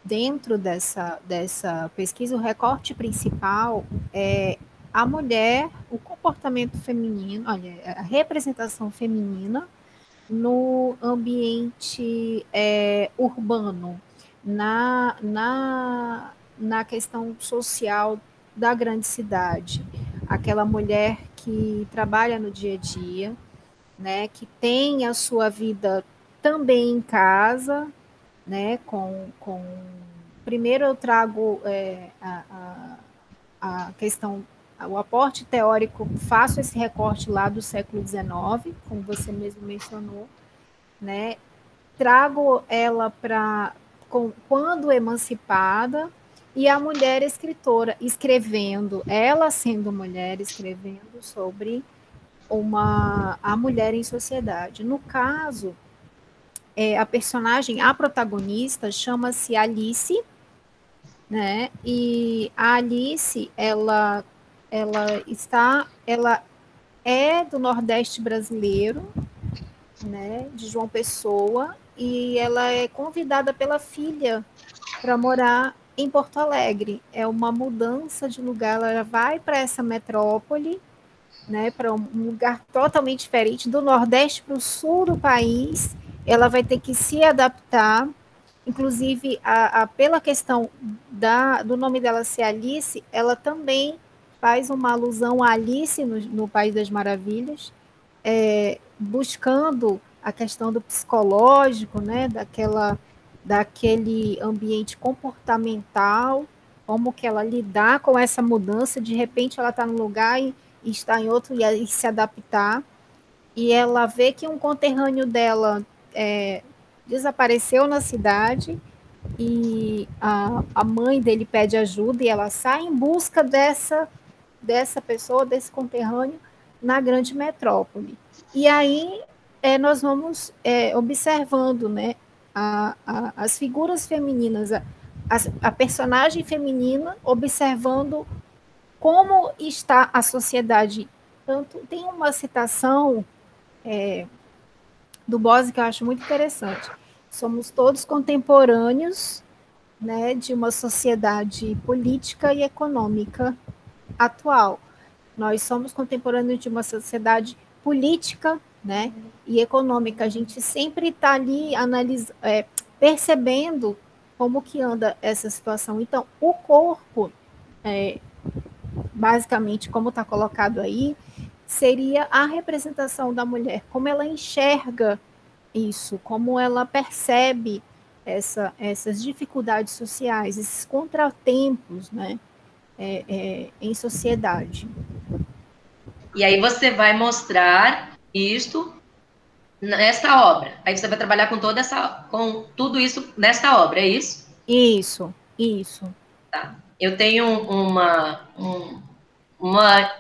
dentro dessa pesquisa, o recorte principal é a mulher, o comportamento feminino, olha, a representação feminina no ambiente urbano, na questão social da grande cidade. Aquela mulher que trabalha no dia a dia, né, que tem a sua vida também em casa, né, com primeiro eu trago a questão, o aporte teórico, faço esse recorte lá do século XIX, como você mesmo mencionou, né? Trago ela para quando emancipada, e a mulher escritora escrevendo, ela sendo mulher, escrevendo sobre a mulher em sociedade. No caso, a personagem, a protagonista, chama-se Alice, né? E a Alice, ela é do Nordeste brasileiro, né? De João Pessoa, e ela é convidada pela filha para morar em Porto Alegre. É uma mudança de lugar, ela vai para essa metrópole, né, para um lugar totalmente diferente, do Nordeste para o sul do país. Ela vai ter que se adaptar, inclusive pela questão do nome dela ser Alice, ela também faz uma alusão a Alice no País das Maravilhas, buscando a questão do psicológico, né, daquele ambiente comportamental, como que ela lidar com essa mudança, de repente ela está num lugar e está em outro, e se adaptar, e ela vê que um conterrâneo dela desapareceu na cidade, e a mãe dele pede ajuda, e ela sai em busca dessa pessoa, desse conterrâneo, na grande metrópole. E aí nós vamos observando, né, as figuras femininas, a personagem feminina observando como está a sociedade. Tanto, tem uma citação do Bose que eu acho muito interessante. Somos todos contemporâneos, né, de uma sociedade política e econômica atual. Nós somos contemporâneos de uma sociedade política, né, e econômica. A gente sempre está ali percebendo como que anda essa situação. Então, o corpo, basicamente, como está colocado aí, seria a representação da mulher, como ela enxerga isso, como ela percebe essas dificuldades sociais, esses contratempos, né, em sociedade. E aí você vai mostrar isto nesta obra. Aí você vai trabalhar com tudo isso nesta obra, é isso? Isso. Tá. Eu tenho uma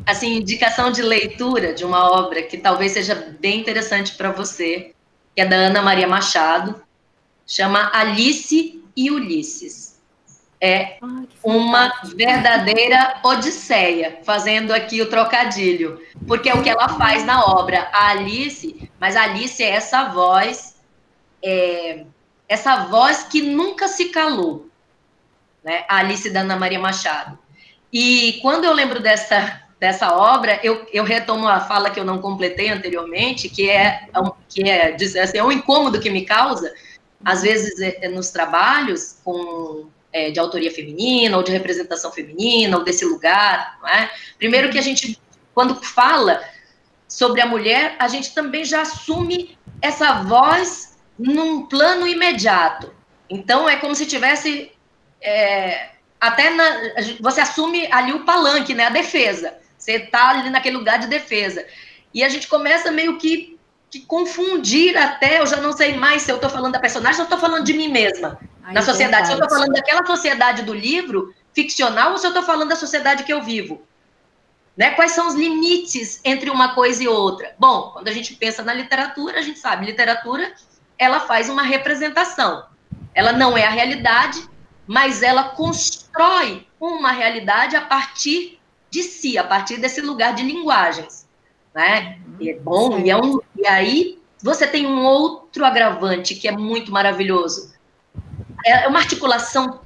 assim, indicação de leitura de uma obra que talvez seja bem interessante para você, que é da Ana Maria Machado, chama Alice e Ulisses. É uma verdadeira odisseia, fazendo aqui o trocadilho, porque é o que ela faz na obra, a Alice, mas a Alice é essa voz que nunca se calou, né? A Alice da Ana Maria Machado. E quando eu lembro dessa obra, eu retomo a fala que eu não completei anteriormente, que é um incômodo que me causa, às vezes nos trabalhos de autoria feminina, ou de representação feminina, ou desse lugar, não é? Primeiro que a gente, quando fala sobre a mulher, a gente também já assume essa voz num plano imediato. Então, é como se tivesse... você assume ali o palanque, né, a defesa. Você está ali naquele lugar de defesa. E a gente começa meio que confundir até, eu já não sei mais se eu estou falando da personagem ou estou falando de mim mesma. Na sociedade, se eu estou falando daquela sociedade do livro ficcional ou se eu estou falando da sociedade que eu vivo. Né? Quais são os limites entre uma coisa e outra? Bom, quando a gente pensa na literatura, a gente sabe, literatura, ela faz uma representação. Ela não é a realidade, mas ela constrói uma realidade a partir de si, a partir desse lugar de linguagens. Né? E é bom, e aí você tem um outro agravante que é muito maravilhoso. É uma articulação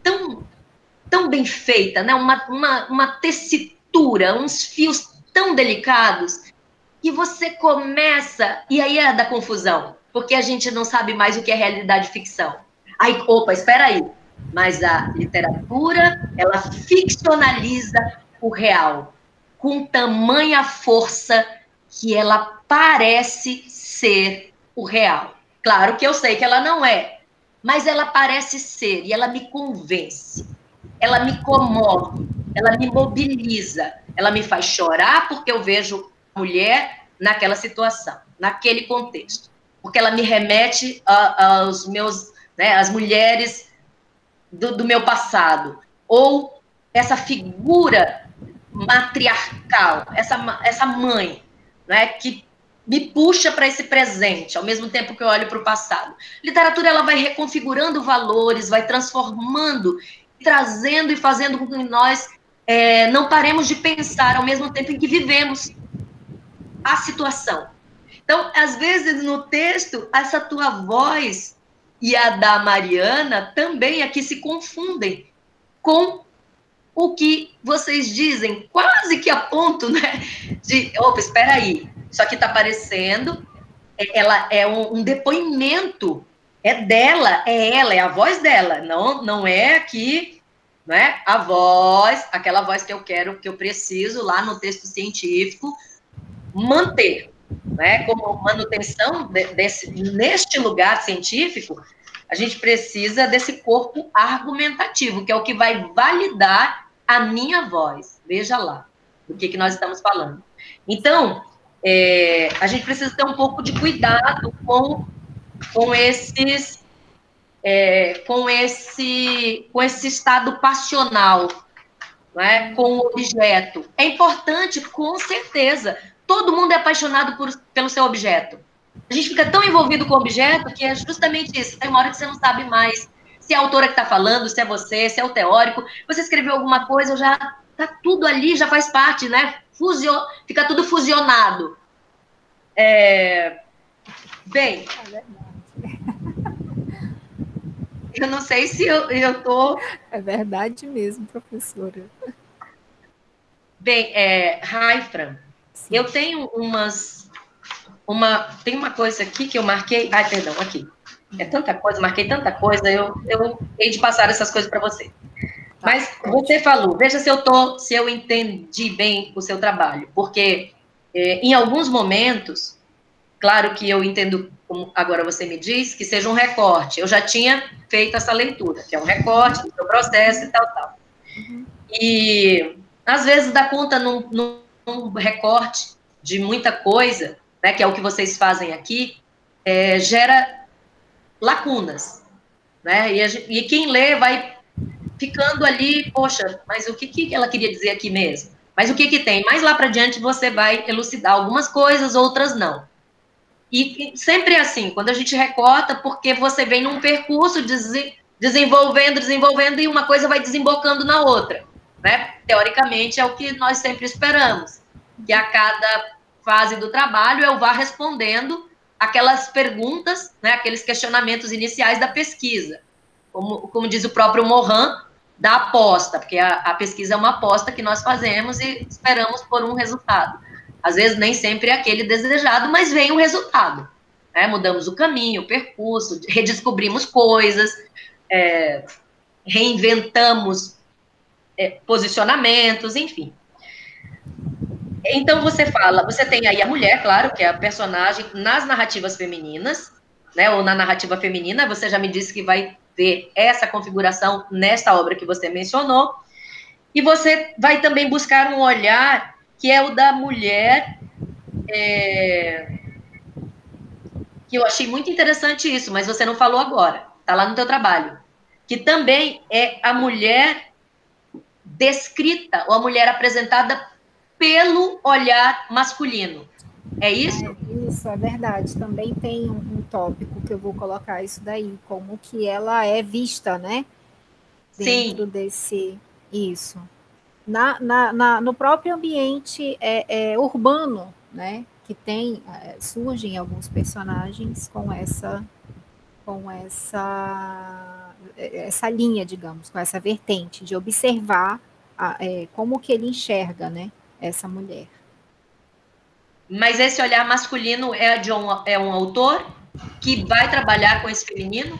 tão bem feita, né? Uma tessitura, uns fios tão delicados, que você começa, e aí é da confusão, porque a gente não sabe mais o que é realidade e ficção. Aí, opa, espera aí, mas a literatura, ela ficcionaliza o real, com tamanha força que ela parece ser o real. Claro que eu sei que ela não é, mas ela parece ser, e ela me convence, ela me comove, ela me mobiliza, ela me faz chorar porque eu vejo a mulher naquela situação, naquele contexto, porque ela me remete aos meus, né, às mulheres do meu passado, ou essa figura matriarcal, essa mãe, né, que me puxa para esse presente, ao mesmo tempo que eu olho para o passado. Literatura, ela vai reconfigurando valores, vai transformando, trazendo e fazendo com que nós não paremos de pensar ao mesmo tempo em que vivemos a situação. Então, às vezes, no texto, essa tua voz e a da Mariana também aqui se confundem com o que vocês dizem, quase que a ponto, né, de, opa, espera aí, isso aqui está aparecendo, ela é um depoimento, é dela, é ela, é a voz dela, não é aqui, né, a voz, aquela voz que eu quero, que eu preciso lá no texto científico manter, né, como manutenção neste lugar científico, a gente precisa desse corpo argumentativo, que é o que vai validar a minha voz. Veja lá do que nós estamos falando. Então, a gente precisa ter um pouco de cuidado com esse estado passional, né, com o objeto. É importante, com certeza. Todo mundo é apaixonado pelo seu objeto. A gente fica tão envolvido com o objeto que é justamente isso. Tem uma hora que você não sabe mais se é a autora que está falando, se é você, se é o teórico. Você escreveu alguma coisa, já está tudo ali, já faz parte, né? Fica tudo fusionado. Bem, eu não sei se eu estou... É verdade mesmo, professora. Bem, Raifra, eu tenho tem uma coisa aqui que eu marquei... Ai, perdão, aqui. É tanta coisa, marquei tanta coisa, eu hei de passar essas coisas para você. Mas você falou, veja se eu entendi bem o seu trabalho, porque em alguns momentos, claro que eu entendo, como agora você me diz, que seja um recorte. Eu já tinha feito essa leitura, que é um recorte do seu processo e tal. E, às vezes, dá conta num recorte de muita coisa, né, que é o que vocês fazem aqui, gera lacunas, né? E quem lê vai ficando ali, poxa, mas o que ela queria dizer aqui mesmo? Mas o que tem? Mais lá para diante você vai elucidar algumas coisas, outras não. E sempre é assim, quando a gente recorta, porque você vem num percurso desenvolvendo, e uma coisa vai desembocando na outra, né? Teoricamente, é o que nós sempre esperamos, que a cada fase do trabalho eu vá respondendo aquelas perguntas, né, aqueles questionamentos iniciais da pesquisa, como diz o próprio Morin, da aposta, porque a pesquisa é uma aposta que nós fazemos e esperamos por um resultado. Às vezes nem sempre é aquele desejado, mas vem um resultado, né? Mudamos o caminho, o percurso, redescobrimos coisas, reinventamos posicionamentos, enfim. Então, você tem aí a mulher, claro, que é a personagem nas narrativas femininas, né, ou na narrativa feminina, você já me disse que vai ver essa configuração nesta obra que você mencionou, e você vai também buscar um olhar que é o da mulher, que eu achei muito interessante isso, mas você não falou agora, está lá no teu trabalho, que também é a mulher descrita, ou a mulher apresentada pelo olhar masculino. É isso? Isso, é verdade. Também tem um tópico que eu vou colocar isso daí, como que ela é vista, né? Dentro Sim. desse... Isso. No próprio ambiente urbano, né? Que tem, surgem alguns personagens com essa linha, digamos, com essa vertente de observar como que ele enxerga, né? Essa mulher. Mas esse olhar masculino é um autor que vai trabalhar com esse feminino?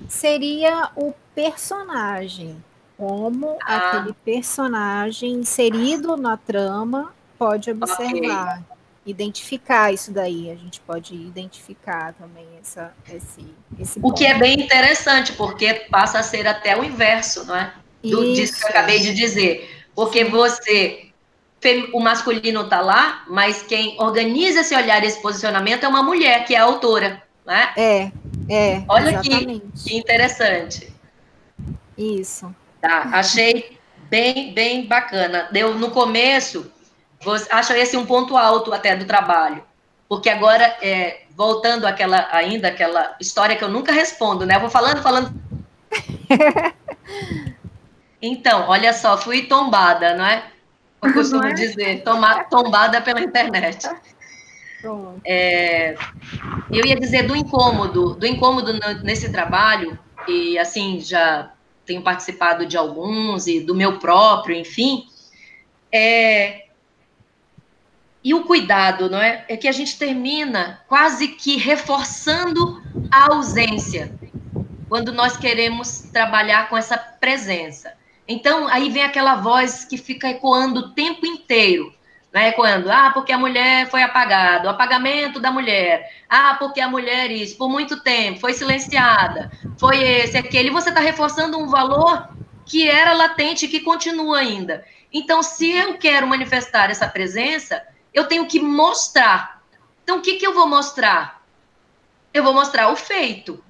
Seria o personagem, como aquele personagem inserido na trama pode observar. identificar isso daí, a gente pode identificar também esse O ponto. que é bem interessante, porque passa a ser até o inverso, não é? Disso que eu acabei de dizer. Porque o masculino está lá, mas quem organiza esse olhar, esse posicionamento é uma mulher, que é a autora, né? Olha exatamente. Que interessante. Isso. Tá, achei bem bacana. No começo, acho esse um ponto alto até do trabalho, porque agora, voltando àquela história que eu nunca respondo, né? Eu vou falando. Então, olha só, fui tombada, não é? Eu costumo dizer, tombada pela internet. Eu ia dizer do incômodo nesse trabalho, e assim, já tenho participado de alguns, e do meu próprio, enfim, e o cuidado, não é? É que a gente termina quase que reforçando a ausência, quando nós queremos trabalhar com essa presença. Então, aí vem aquela voz que fica ecoando o tempo inteiro, né? Ecoando, porque a mulher foi apagada, o apagamento da mulher, porque a mulher isso, por muito tempo, foi silenciada, foi esse, aquele, e você está reforçando um valor que era latente e que continua ainda. Então, se eu quero manifestar essa presença, eu tenho que mostrar. Então, o que eu vou mostrar? Eu vou mostrar o feito.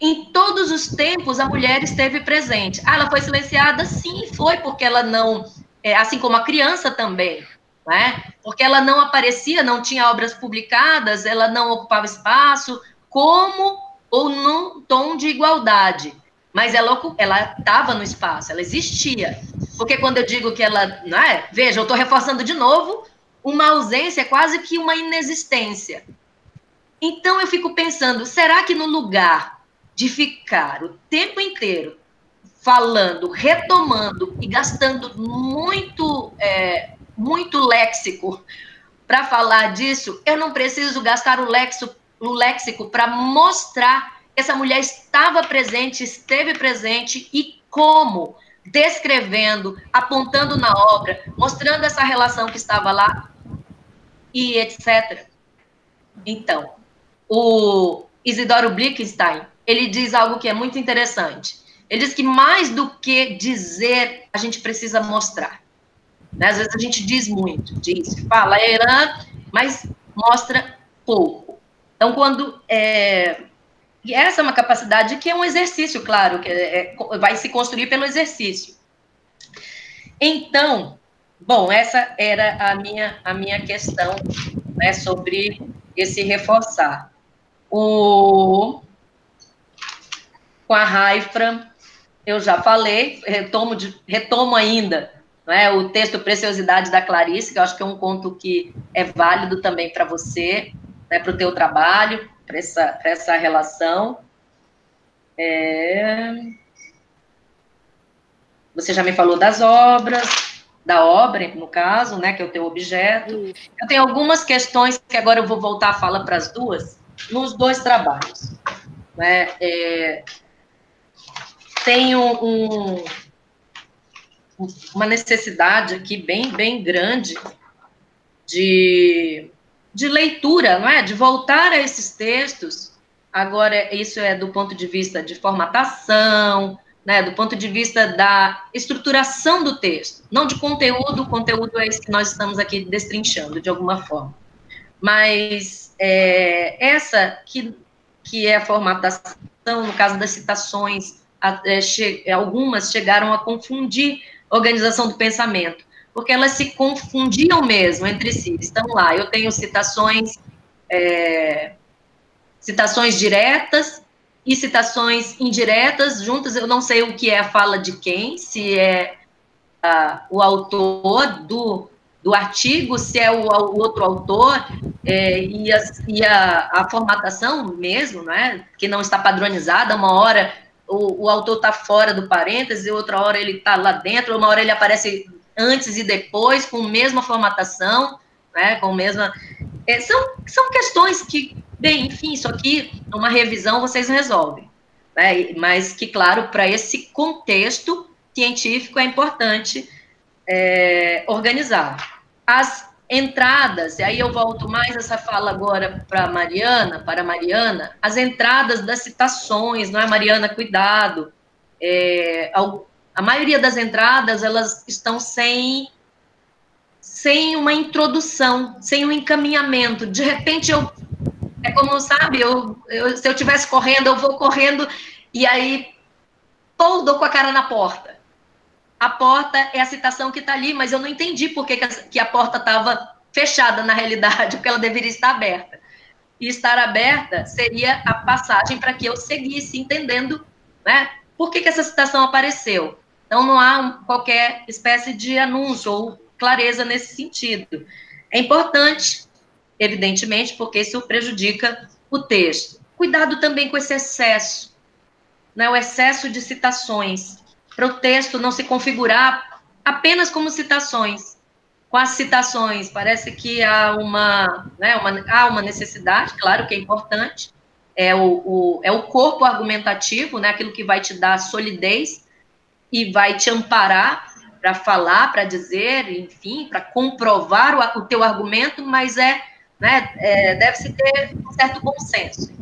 Em todos os tempos, a mulher esteve presente. Ela foi silenciada? Sim, foi, porque ela não... assim como a criança também, né? Porque ela não aparecia, não tinha obras publicadas, ela não ocupava espaço, como ou num tom de igualdade. Mas ela estava no espaço, ela existia. Porque quando eu digo que ela... Né? Veja, eu estou reforçando de novo, uma ausência é quase que uma inexistência. Então, eu fico pensando, será que no lugar de ficar o tempo inteiro falando, retomando e gastando muito léxico para falar disso, eu não preciso gastar o léxico para mostrar que essa mulher estava presente, esteve presente e como, descrevendo, apontando na obra, mostrando essa relação que estava lá e etc. Então, o Isidoro Blickenstein, ele diz algo que é muito interessante. Ele diz que mais do que dizer, a gente precisa mostrar. Né? Às vezes a gente diz muito, fala, mas mostra pouco. Então, e essa é uma capacidade que é um exercício, claro, que vai se construir pelo exercício. Então, bom, essa era a minha questão, né, sobre esse reforçar. Com a Raifra, eu já falei, retomo ainda, né, o texto Preciosidade da Clarice, que eu acho que é um conto que é válido também para você, né, para o teu trabalho, para essa relação. Você já me falou das obras, da obra, no caso, né, que é o teu objeto. Eu tenho algumas questões que agora eu vou voltar a fala para as duas, nos dois trabalhos. Né? Tenho uma necessidade aqui bem grande de leitura, não é? De voltar a esses textos. Agora, isso é do ponto de vista de formatação, né? Do ponto de vista da estruturação do texto, não de conteúdo. O conteúdo é esse que nós estamos aqui destrinchando, de alguma forma. Mas essa que é a formatação, no caso das citações, algumas chegaram a confundir a organização do pensamento, porque elas se confundiam mesmo entre si. Estão lá, eu tenho citações diretas e citações indiretas, juntas, eu não sei o que é a fala de quem, se é o autor do artigo, se é o outro autor, e a formatação mesmo, né, que não está padronizada. Uma hora o autor está fora do parêntese, outra hora ele está lá dentro, uma hora ele aparece antes e depois, com a mesma formatação, né, com a mesma... São questões que, bem, enfim, isso aqui, numa revisão, vocês resolvem. Né, mas que, claro, para esse contexto científico é importante organizar. As entradas, e aí eu volto mais essa fala agora para a Mariana, as entradas das citações, não é, Mariana? Cuidado. A maioria das entradas, elas estão sem uma introdução, sem um encaminhamento. De repente, é como, sabe, se eu estivesse correndo, eu vou correndo, e aí, pô, dou com a cara na porta. A porta é a citação que está ali, mas eu não entendi por que a porta estava fechada na realidade, porque ela deveria estar aberta. E estar aberta seria a passagem para que eu seguisse entendendo, né, por que essa citação apareceu. Então, não há qualquer espécie de anúncio ou clareza nesse sentido. É importante, evidentemente, porque isso prejudica o texto. Cuidado também com esse excesso, né, o excesso de citações, para o texto não se configurar apenas como citações. Com as citações, parece que há uma necessidade, claro que é importante, é o corpo argumentativo, né, aquilo que vai te dar solidez e vai te amparar para falar, para dizer, enfim, para comprovar o teu argumento, mas deve-se ter um certo bom senso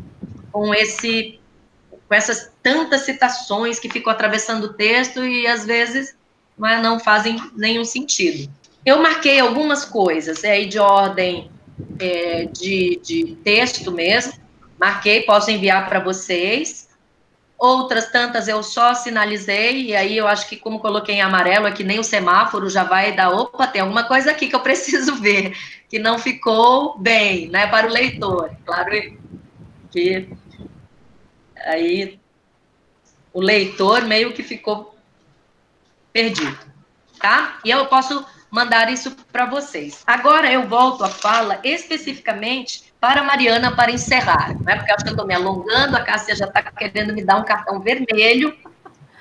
com essas tantas citações que ficam atravessando o texto e, às vezes, não fazem nenhum sentido. Eu marquei algumas coisas aí de ordem de texto mesmo, marquei, posso enviar para vocês. Outras tantas eu só sinalizei, e aí eu acho que, como coloquei em amarelo, é que nem o semáforo já vai dar, opa, tem alguma coisa aqui que eu preciso ver, que não ficou bem, né, para o leitor. Claro que aí o leitor meio que ficou perdido, tá? E eu posso mandar isso para vocês. Agora eu volto a fala especificamente para a Mariana para encerrar, né? Porque eu acho que eu estou me alongando, a Cássia já está querendo me dar um cartão vermelho,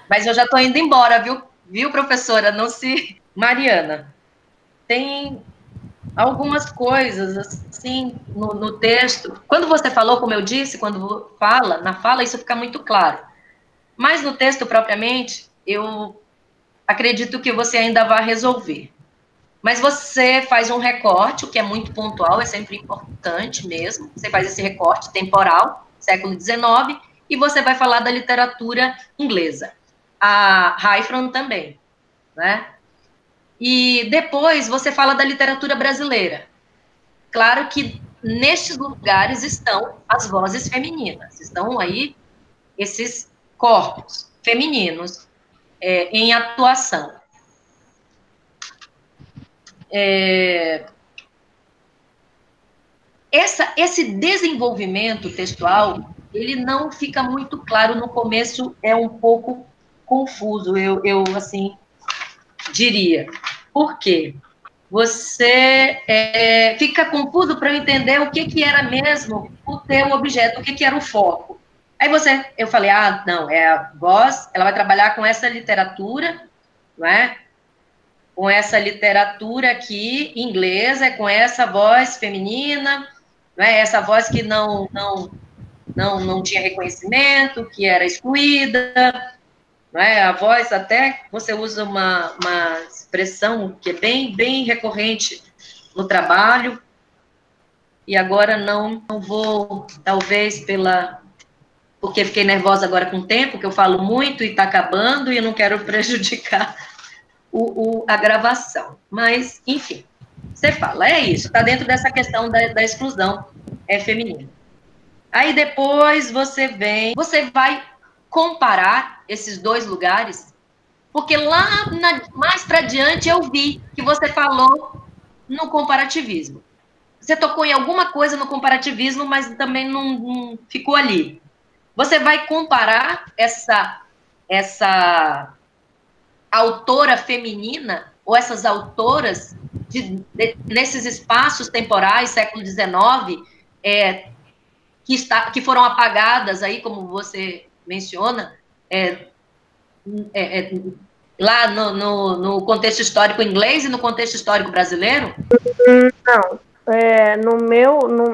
mas eu já estou indo embora, viu, professora? Não se... Mariana, tem algumas coisas, assim, no texto. Quando você falou, como eu disse, quando na fala, isso fica muito claro. Mas no texto, propriamente, eu acredito que você ainda vai resolver. Mas você faz um recorte, o que é muito pontual, é sempre importante mesmo. Você faz esse recorte temporal, século XIX, e você vai falar da literatura inglesa. A Haifron também, né? E depois você fala da literatura brasileira. Claro que nestes lugares estão as vozes femininas, estão aí esses corpos femininos em atuação. Esse desenvolvimento textual, ele não fica muito claro no começo, é um pouco confuso, eu assim, diria. Por quê? Você fica confuso para entender o que era mesmo o teu objeto, o que era o foco. Aí eu falei, não, a voz, ela vai trabalhar com essa literatura, não é? Com essa literatura aqui, inglesa, com essa voz feminina, não é? Essa voz que não tinha reconhecimento, que era excluída, não é? A voz, até você usa uma expressão que é bem, bem recorrente no trabalho, e agora não vou, talvez porque fiquei nervosa agora com o tempo, que eu falo muito e está acabando, e eu não quero prejudicar a gravação. Mas, enfim, você fala, é isso, está dentro dessa questão da exclusão feminina. Aí depois você vai comparar esses dois lugares, porque lá mais para diante eu vi que você falou no comparativismo. Você tocou em alguma coisa no comparativismo, mas também não ficou ali. Você vai comparar essa autora feminina, ou essas autoras nesses espaços temporais, século XIX, que foram apagadas aí, como você menciona, lá no contexto histórico inglês e no contexto histórico brasileiro? Não.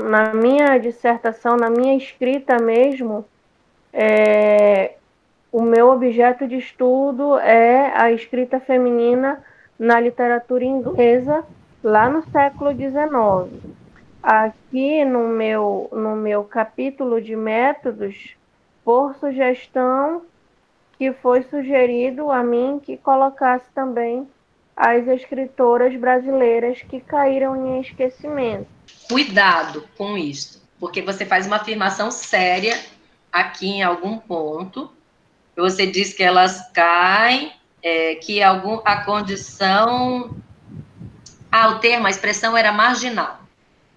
Na minha dissertação, na minha escrita mesmo, o meu objeto de estudo é a escrita feminina na literatura inglesa lá no século XIX. Aqui no meu capítulo de métodos, por sugestão que foi sugerido a mim que colocasse também as escritoras brasileiras que caíram em esquecimento. Cuidado com isso, porque você faz uma afirmação séria aqui em algum ponto. Você diz que elas caem, que a condição... o termo, a expressão era marginal,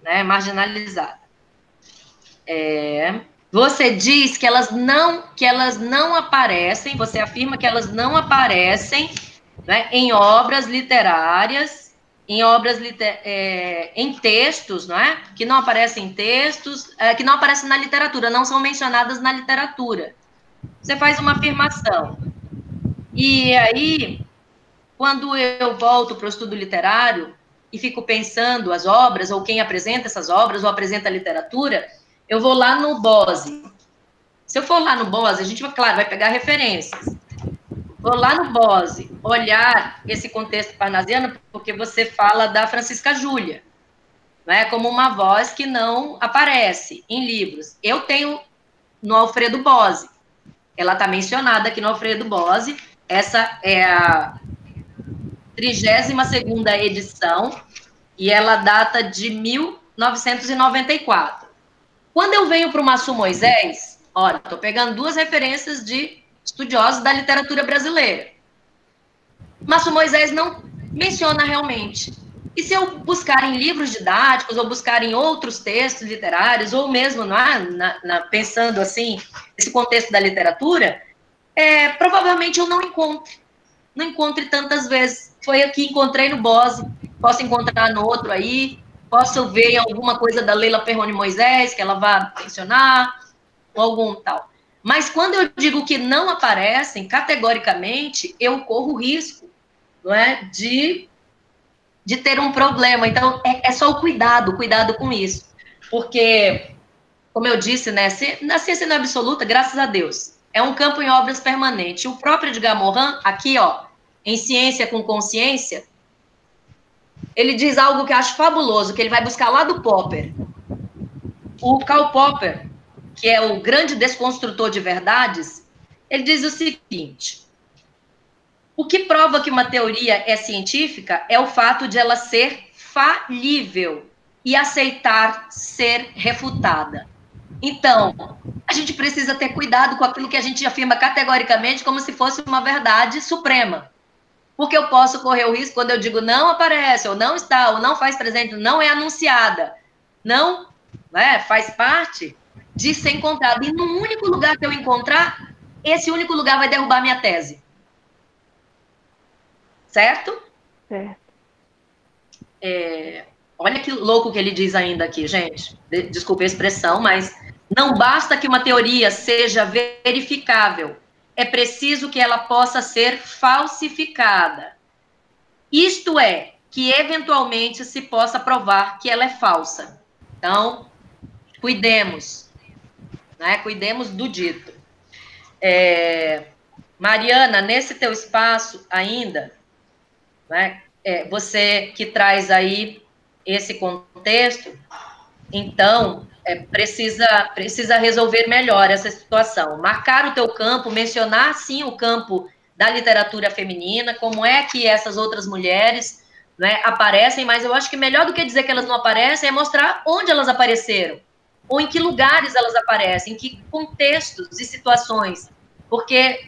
né? Marginalizada. Você diz que elas não aparecem, você afirma que elas não aparecem, né, em obras literárias, em textos, não é? Que não aparecem em textos, que não aparecem na literatura, não são mencionadas na literatura. Você faz uma afirmação. E aí, quando eu volto para o estudo literário e fico pensando as obras, ou quem apresenta essas obras, ou apresenta a literatura, eu vou lá no BOSE. Se eu for lá no BOSE, a gente, claro, vai pegar referências. Vou lá no BOSE, olhar esse contexto parnasiano, porque você fala da Francisca Júlia, né, como uma voz que não aparece em livros. Eu tenho no Alfredo Bose. Ela está mencionada aqui no Alfredo Bose. Essa é a 32ª edição, e ela data de 1994. Quando eu venho para o Massu Moisés, olha, estou pegando 2 referências de estudiosos da literatura brasileira. Massu Moisés não menciona realmente. E se eu buscar em livros didáticos, ou buscar em outros textos literários, ou mesmo pensando assim, esse contexto da literatura, provavelmente eu não encontre tantas vezes. Foi aqui, encontrei no BOSE, posso encontrar no outro aí, posso ver alguma coisa da Leila Perrone Moisés, que ela vai mencionar, ou algum tal. Mas quando eu digo que não aparecem, categoricamente, eu corro o risco, não é, de ter um problema. Então, é só o cuidado com isso. Porque, como eu disse, né, na ciência não absoluta, graças a Deus, é um campo em obras permanente. O próprio Edgar Morin, aqui, ó, em Ciência com Consciência, ele diz algo que eu acho fabuloso, que ele vai buscar lá do Popper. O Karl Popper, que é o grande desconstrutor de verdades, ele diz o seguinte: o que prova que uma teoria é científica é o fato de ela ser falível e aceitar ser refutada. Então, a gente precisa ter cuidado com aquilo que a gente afirma categoricamente como se fosse uma verdade suprema. Porque eu posso correr o risco, quando eu digo não aparece, ou não está, ou não faz presente, não é anunciada, não, né, faz parte de ser encontrado. E no único lugar que eu encontrar, esse único lugar vai derrubar minha tese. Certo? Certo. Olha que louco que ele diz ainda aqui, gente. Desculpe a expressão, mas não basta que uma teoria seja verificável. É preciso que ela possa ser falsificada. Isto é, que eventualmente se possa provar que ela é falsa. Então, cuidemos, né? Cuidemos do dito. Mariana, nesse teu espaço ainda, né, você que traz aí esse contexto, então, precisa resolver melhor essa situação. Marcar o teu campo, mencionar, sim, o campo da literatura feminina, como é que essas outras mulheres, né, aparecem, mas eu acho que melhor do que dizer que elas não aparecem é mostrar onde elas apareceram, ou em que lugares elas aparecem, em que contextos e situações. Porque,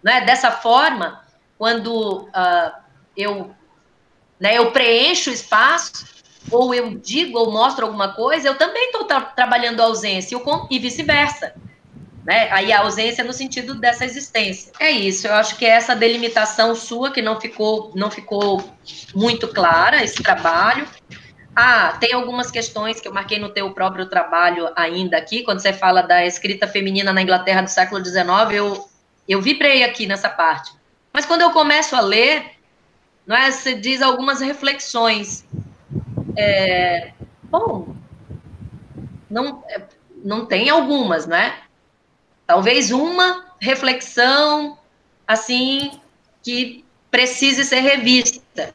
né, dessa forma, quando eu preencho o espaço, ou eu digo ou mostro alguma coisa, eu também estou trabalhando a ausência, e vice-versa. Né? Aí a ausência no sentido dessa existência. É isso, eu acho que é essa delimitação sua que não ficou muito clara, esse trabalho. Tem algumas questões que eu marquei no teu próprio trabalho ainda aqui, quando você fala da escrita feminina na Inglaterra do século XIX, eu vibrei aqui nessa parte. Mas quando eu começo a ler, não é, você diz algumas reflexões. Bom, não tem algumas, né? Talvez uma reflexão, assim, que precise ser revista.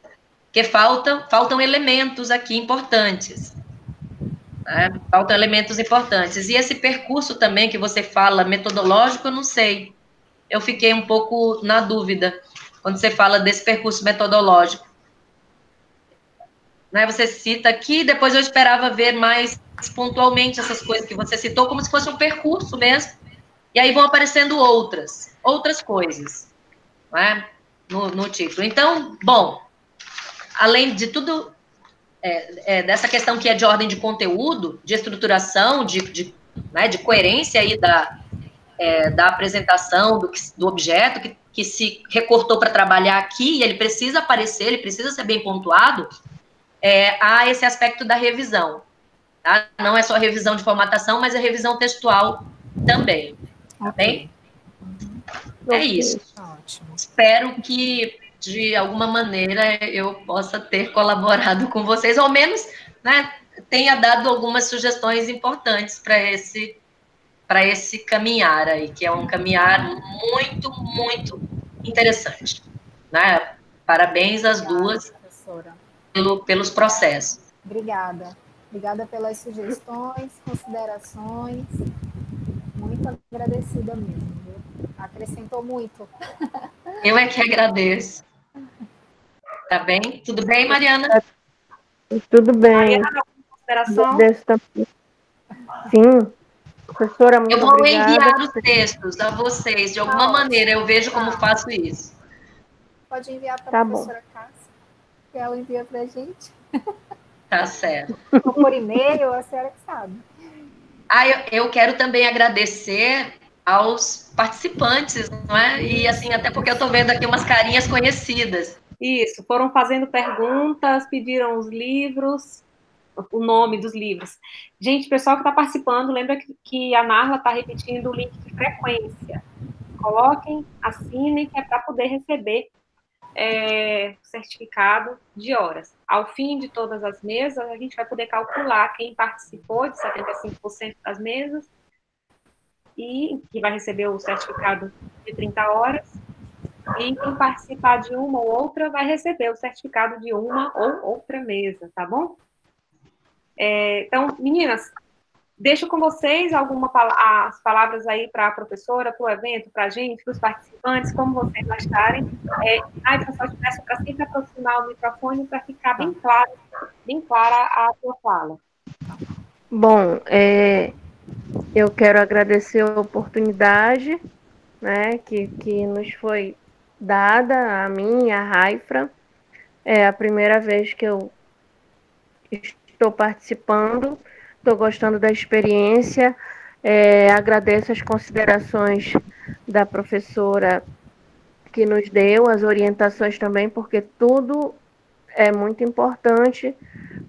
Porque faltam elementos aqui importantes. Né? Faltam elementos importantes. E esse percurso também que você fala, metodológico, eu não sei. Eu fiquei um pouco na dúvida quando você fala desse percurso metodológico. Né? Você cita aqui, depois eu esperava ver mais pontualmente essas coisas que você citou, como se fosse um percurso mesmo. E aí vão aparecendo outras coisas, né? No título. Então, bom, além de tudo, dessa questão que é de ordem de conteúdo, de estruturação, né, de coerência aí da apresentação do objeto, que se recortou para trabalhar aqui, e ele precisa aparecer, ele precisa ser bem pontuado, há esse aspecto da revisão. Tá? Não é só revisão de formatação, mas a revisão textual também. Tá bem? É isso. Ótimo. Espero que, de alguma maneira, eu possa ter colaborado com vocês, ou ao menos, né, tenha dado algumas sugestões importantes para esse caminhar aí, que é um caminhar muito, muito interessante. Né? Parabéns às duas pelos processos. Obrigada. Obrigada pelas sugestões, considerações. Muito agradecida mesmo. Viu? Acrescentou muito. Eu é que agradeço. Tá bem? Tudo bem, Mariana? Tudo bem. Mariana, consideração? Sim. Professora, muito obrigada. Eu vou enviar os textos a vocês, de alguma maneira. Eu vejo como faço isso. Pode enviar para a professora Cássia, que ela envia para a gente. Tá certo. Ou por e-mail, a senhora que sabe. Eu quero também agradecer aos participantes, não é? E assim, até porque eu estou vendo aqui umas carinhas conhecidas. Isso, foram fazendo perguntas, pediram os livros, o nome dos livros. Gente, pessoal que está participando, lembra que a Narla está repetindo o link de frequência. Coloquem, assinem, que é para poder receber certificado de horas. Ao fim de todas as mesas, a gente vai poder calcular quem participou de 75% das mesas e que vai receber o certificado de 30 horas, e quem participar de uma ou outra vai receber o certificado de uma ou outra mesa, tá bom? Então, meninas, deixo com vocês as palavras aí para a professora, para o evento, para a gente, para os participantes, como vocês acharem. Professor, peço para sempre aproximar o microfone para ficar bem clara a sua fala. Bom, eu quero agradecer a oportunidade, né, que nos foi dada, a mim e a Raifra. É a primeira vez que eu estou participando. Estou gostando da experiência, agradeço as considerações da professora que nos deu, as orientações também, porque tudo é muito importante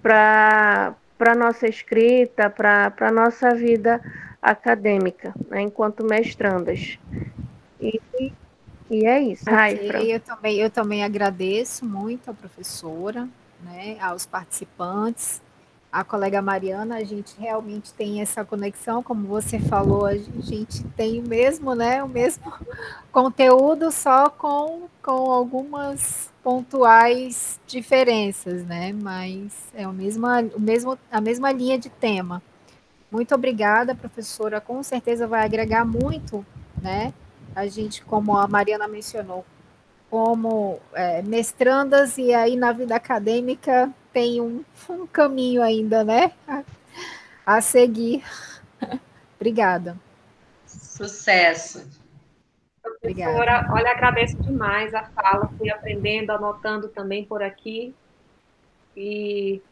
para a nossa escrita, para a nossa vida acadêmica, né, enquanto mestrandas. E é isso, Raifra. Eu também agradeço muito a professora, né, aos participantes, a colega Mariana. A gente realmente tem essa conexão, como você falou, a gente tem o mesmo, né, o mesmo conteúdo, só com algumas pontuais diferenças, né, mas é a mesma linha de tema. Muito obrigada, professora, com certeza vai agregar muito, né, a gente, como a Mariana mencionou, como mestrandas, e aí na vida acadêmica tem um caminho ainda, né, a seguir. Obrigada. Sucesso. Professora, Obrigada. olha, agradeço demais a fala, fui aprendendo, anotando também por aqui, e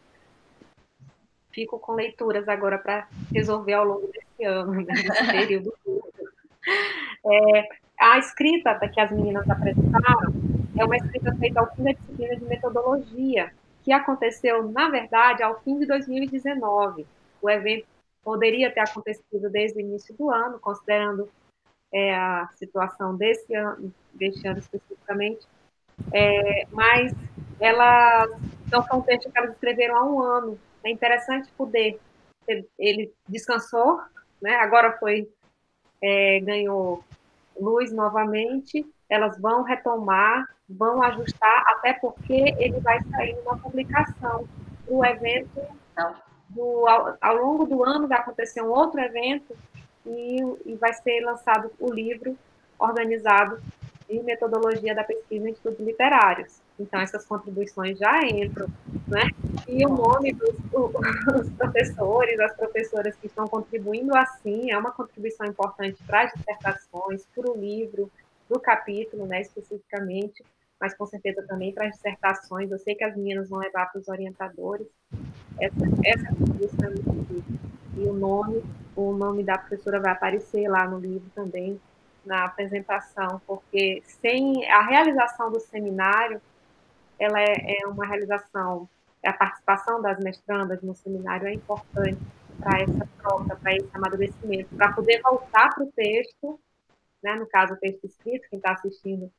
fico com leituras agora para resolver ao longo desse ano, né, desse período. A escrita que as meninas apresentaram é uma escrita feita ao fim da disciplina de metodologia, que aconteceu, na verdade, ao fim de 2019. O evento poderia ter acontecido desde o início do ano, considerando a situação deste ano especificamente, mas então foi um texto que elas escreveram há um ano. É interessante poder, ele descansou, né? Agora ganhou luz novamente, elas vão retomar, vão ajustar, até porque ele vai sair numa publicação. O evento, ao longo do ano, vai acontecer um outro evento e vai ser lançado o livro organizado de metodologia da pesquisa em estudos literários. Então, essas contribuições já entram, né? E o nome dos professores, as professoras que estão contribuindo assim, é uma contribuição importante para as dissertações, para o livro, para o capítulo, né, especificamente, mas com certeza também para as dissertações. Eu sei que as meninas vão levar para os orientadores. Essa contribuição é muito difícil. E o nome da professora vai aparecer lá no livro também, na apresentação, porque sem a realização do seminário, ela é uma realização, a participação das mestrandas no seminário é importante para essa troca, para esse amadurecimento, para poder voltar para o texto, né, no caso o texto escrito, quem está assistindo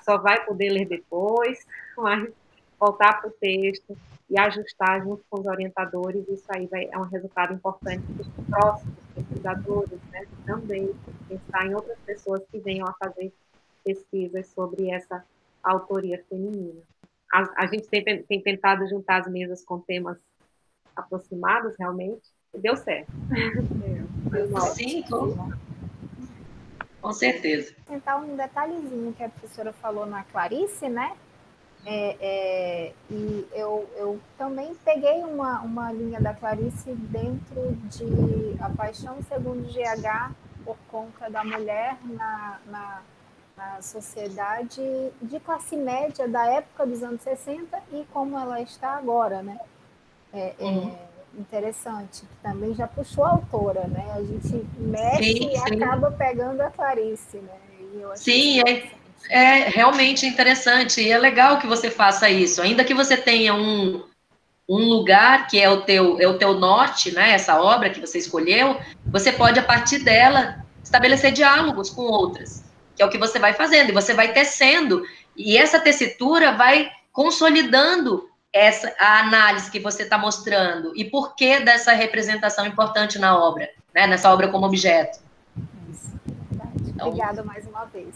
só vai poder ler depois, mas voltar para o texto e ajustar junto com os orientadores, isso aí é um resultado importante para os próximos pesquisadores, né, também pensar em outras pessoas que venham a fazer pesquisas sobre essa autoria feminina. A gente tem tentado juntar as mesas com temas aproximados, realmente, e deu certo. Sim, com certeza. Tentar um detalhezinho que a professora falou na Clarice, né? E eu também peguei uma linha da Clarice dentro de A Paixão Segundo GH, por conta da mulher na sociedade de classe média da época dos anos 60 e como ela está agora, né? Interessante, que também já puxou a autora, né? A gente mexe e acaba pegando a Clarice, né? E eu sim, é realmente interessante, e é legal que você faça isso, ainda que você tenha um lugar que é o teu norte, né, essa obra que você escolheu, você pode, a partir dela, estabelecer diálogos com outras, que é o que você vai fazendo, e você vai tecendo, e essa tessitura vai consolidando a análise que você está mostrando, e por que dessa representação importante na obra, né, nessa obra como objeto. Isso, verdade. Então, obrigada mais uma vez.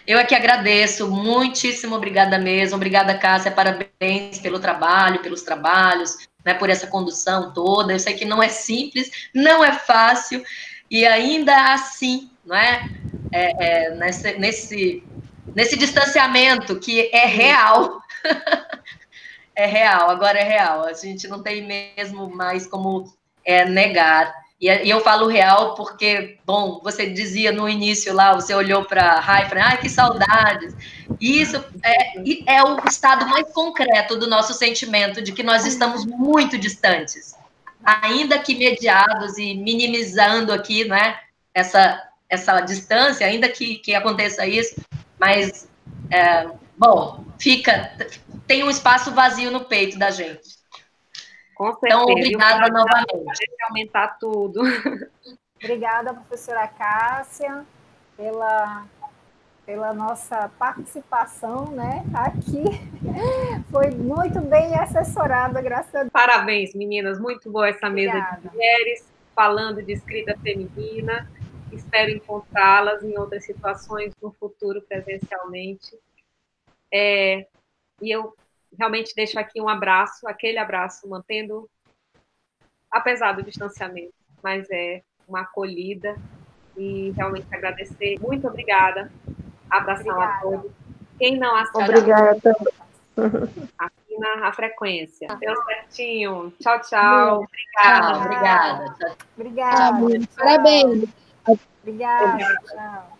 Eu aqui agradeço, muitíssimo obrigada mesmo, obrigada, Cássia, parabéns pelo trabalho, pelos trabalhos, né, por essa condução toda. Eu sei que não é simples, não é fácil, e ainda assim, não é, nesse distanciamento que é real, agora é real, a gente não tem mesmo mais como negar. E eu falo real porque, bom, você dizia no início lá, você olhou para a Rai e falou, que saudades. E isso é o estado mais concreto do nosso sentimento de que nós estamos muito distantes, ainda que mediados e minimizando aqui, né, essa distância, ainda que aconteça isso, mas, bom, tem um espaço vazio no peito da gente. Com certeza. Então, obrigada novamente. Aumentar tudo. Obrigada, professora Cássia, pela nossa participação, né, aqui. Foi muito bem assessorada, graças a Deus. Parabéns, meninas. Muito boa essa mesa de mulheres, falando de escrita feminina. Espero encontrá-las em outras situações no futuro, presencialmente. E eu realmente deixo aqui um abraço, aquele abraço, mantendo, apesar do distanciamento, mas é uma acolhida, e realmente agradecer. Muito obrigada. Abração a todos. Quem não assiste, obrigada. Assina a frequência. Deu certinho. Tchau, tchau. Obrigada. Obrigada. Parabéns. Obrigada. Tchau.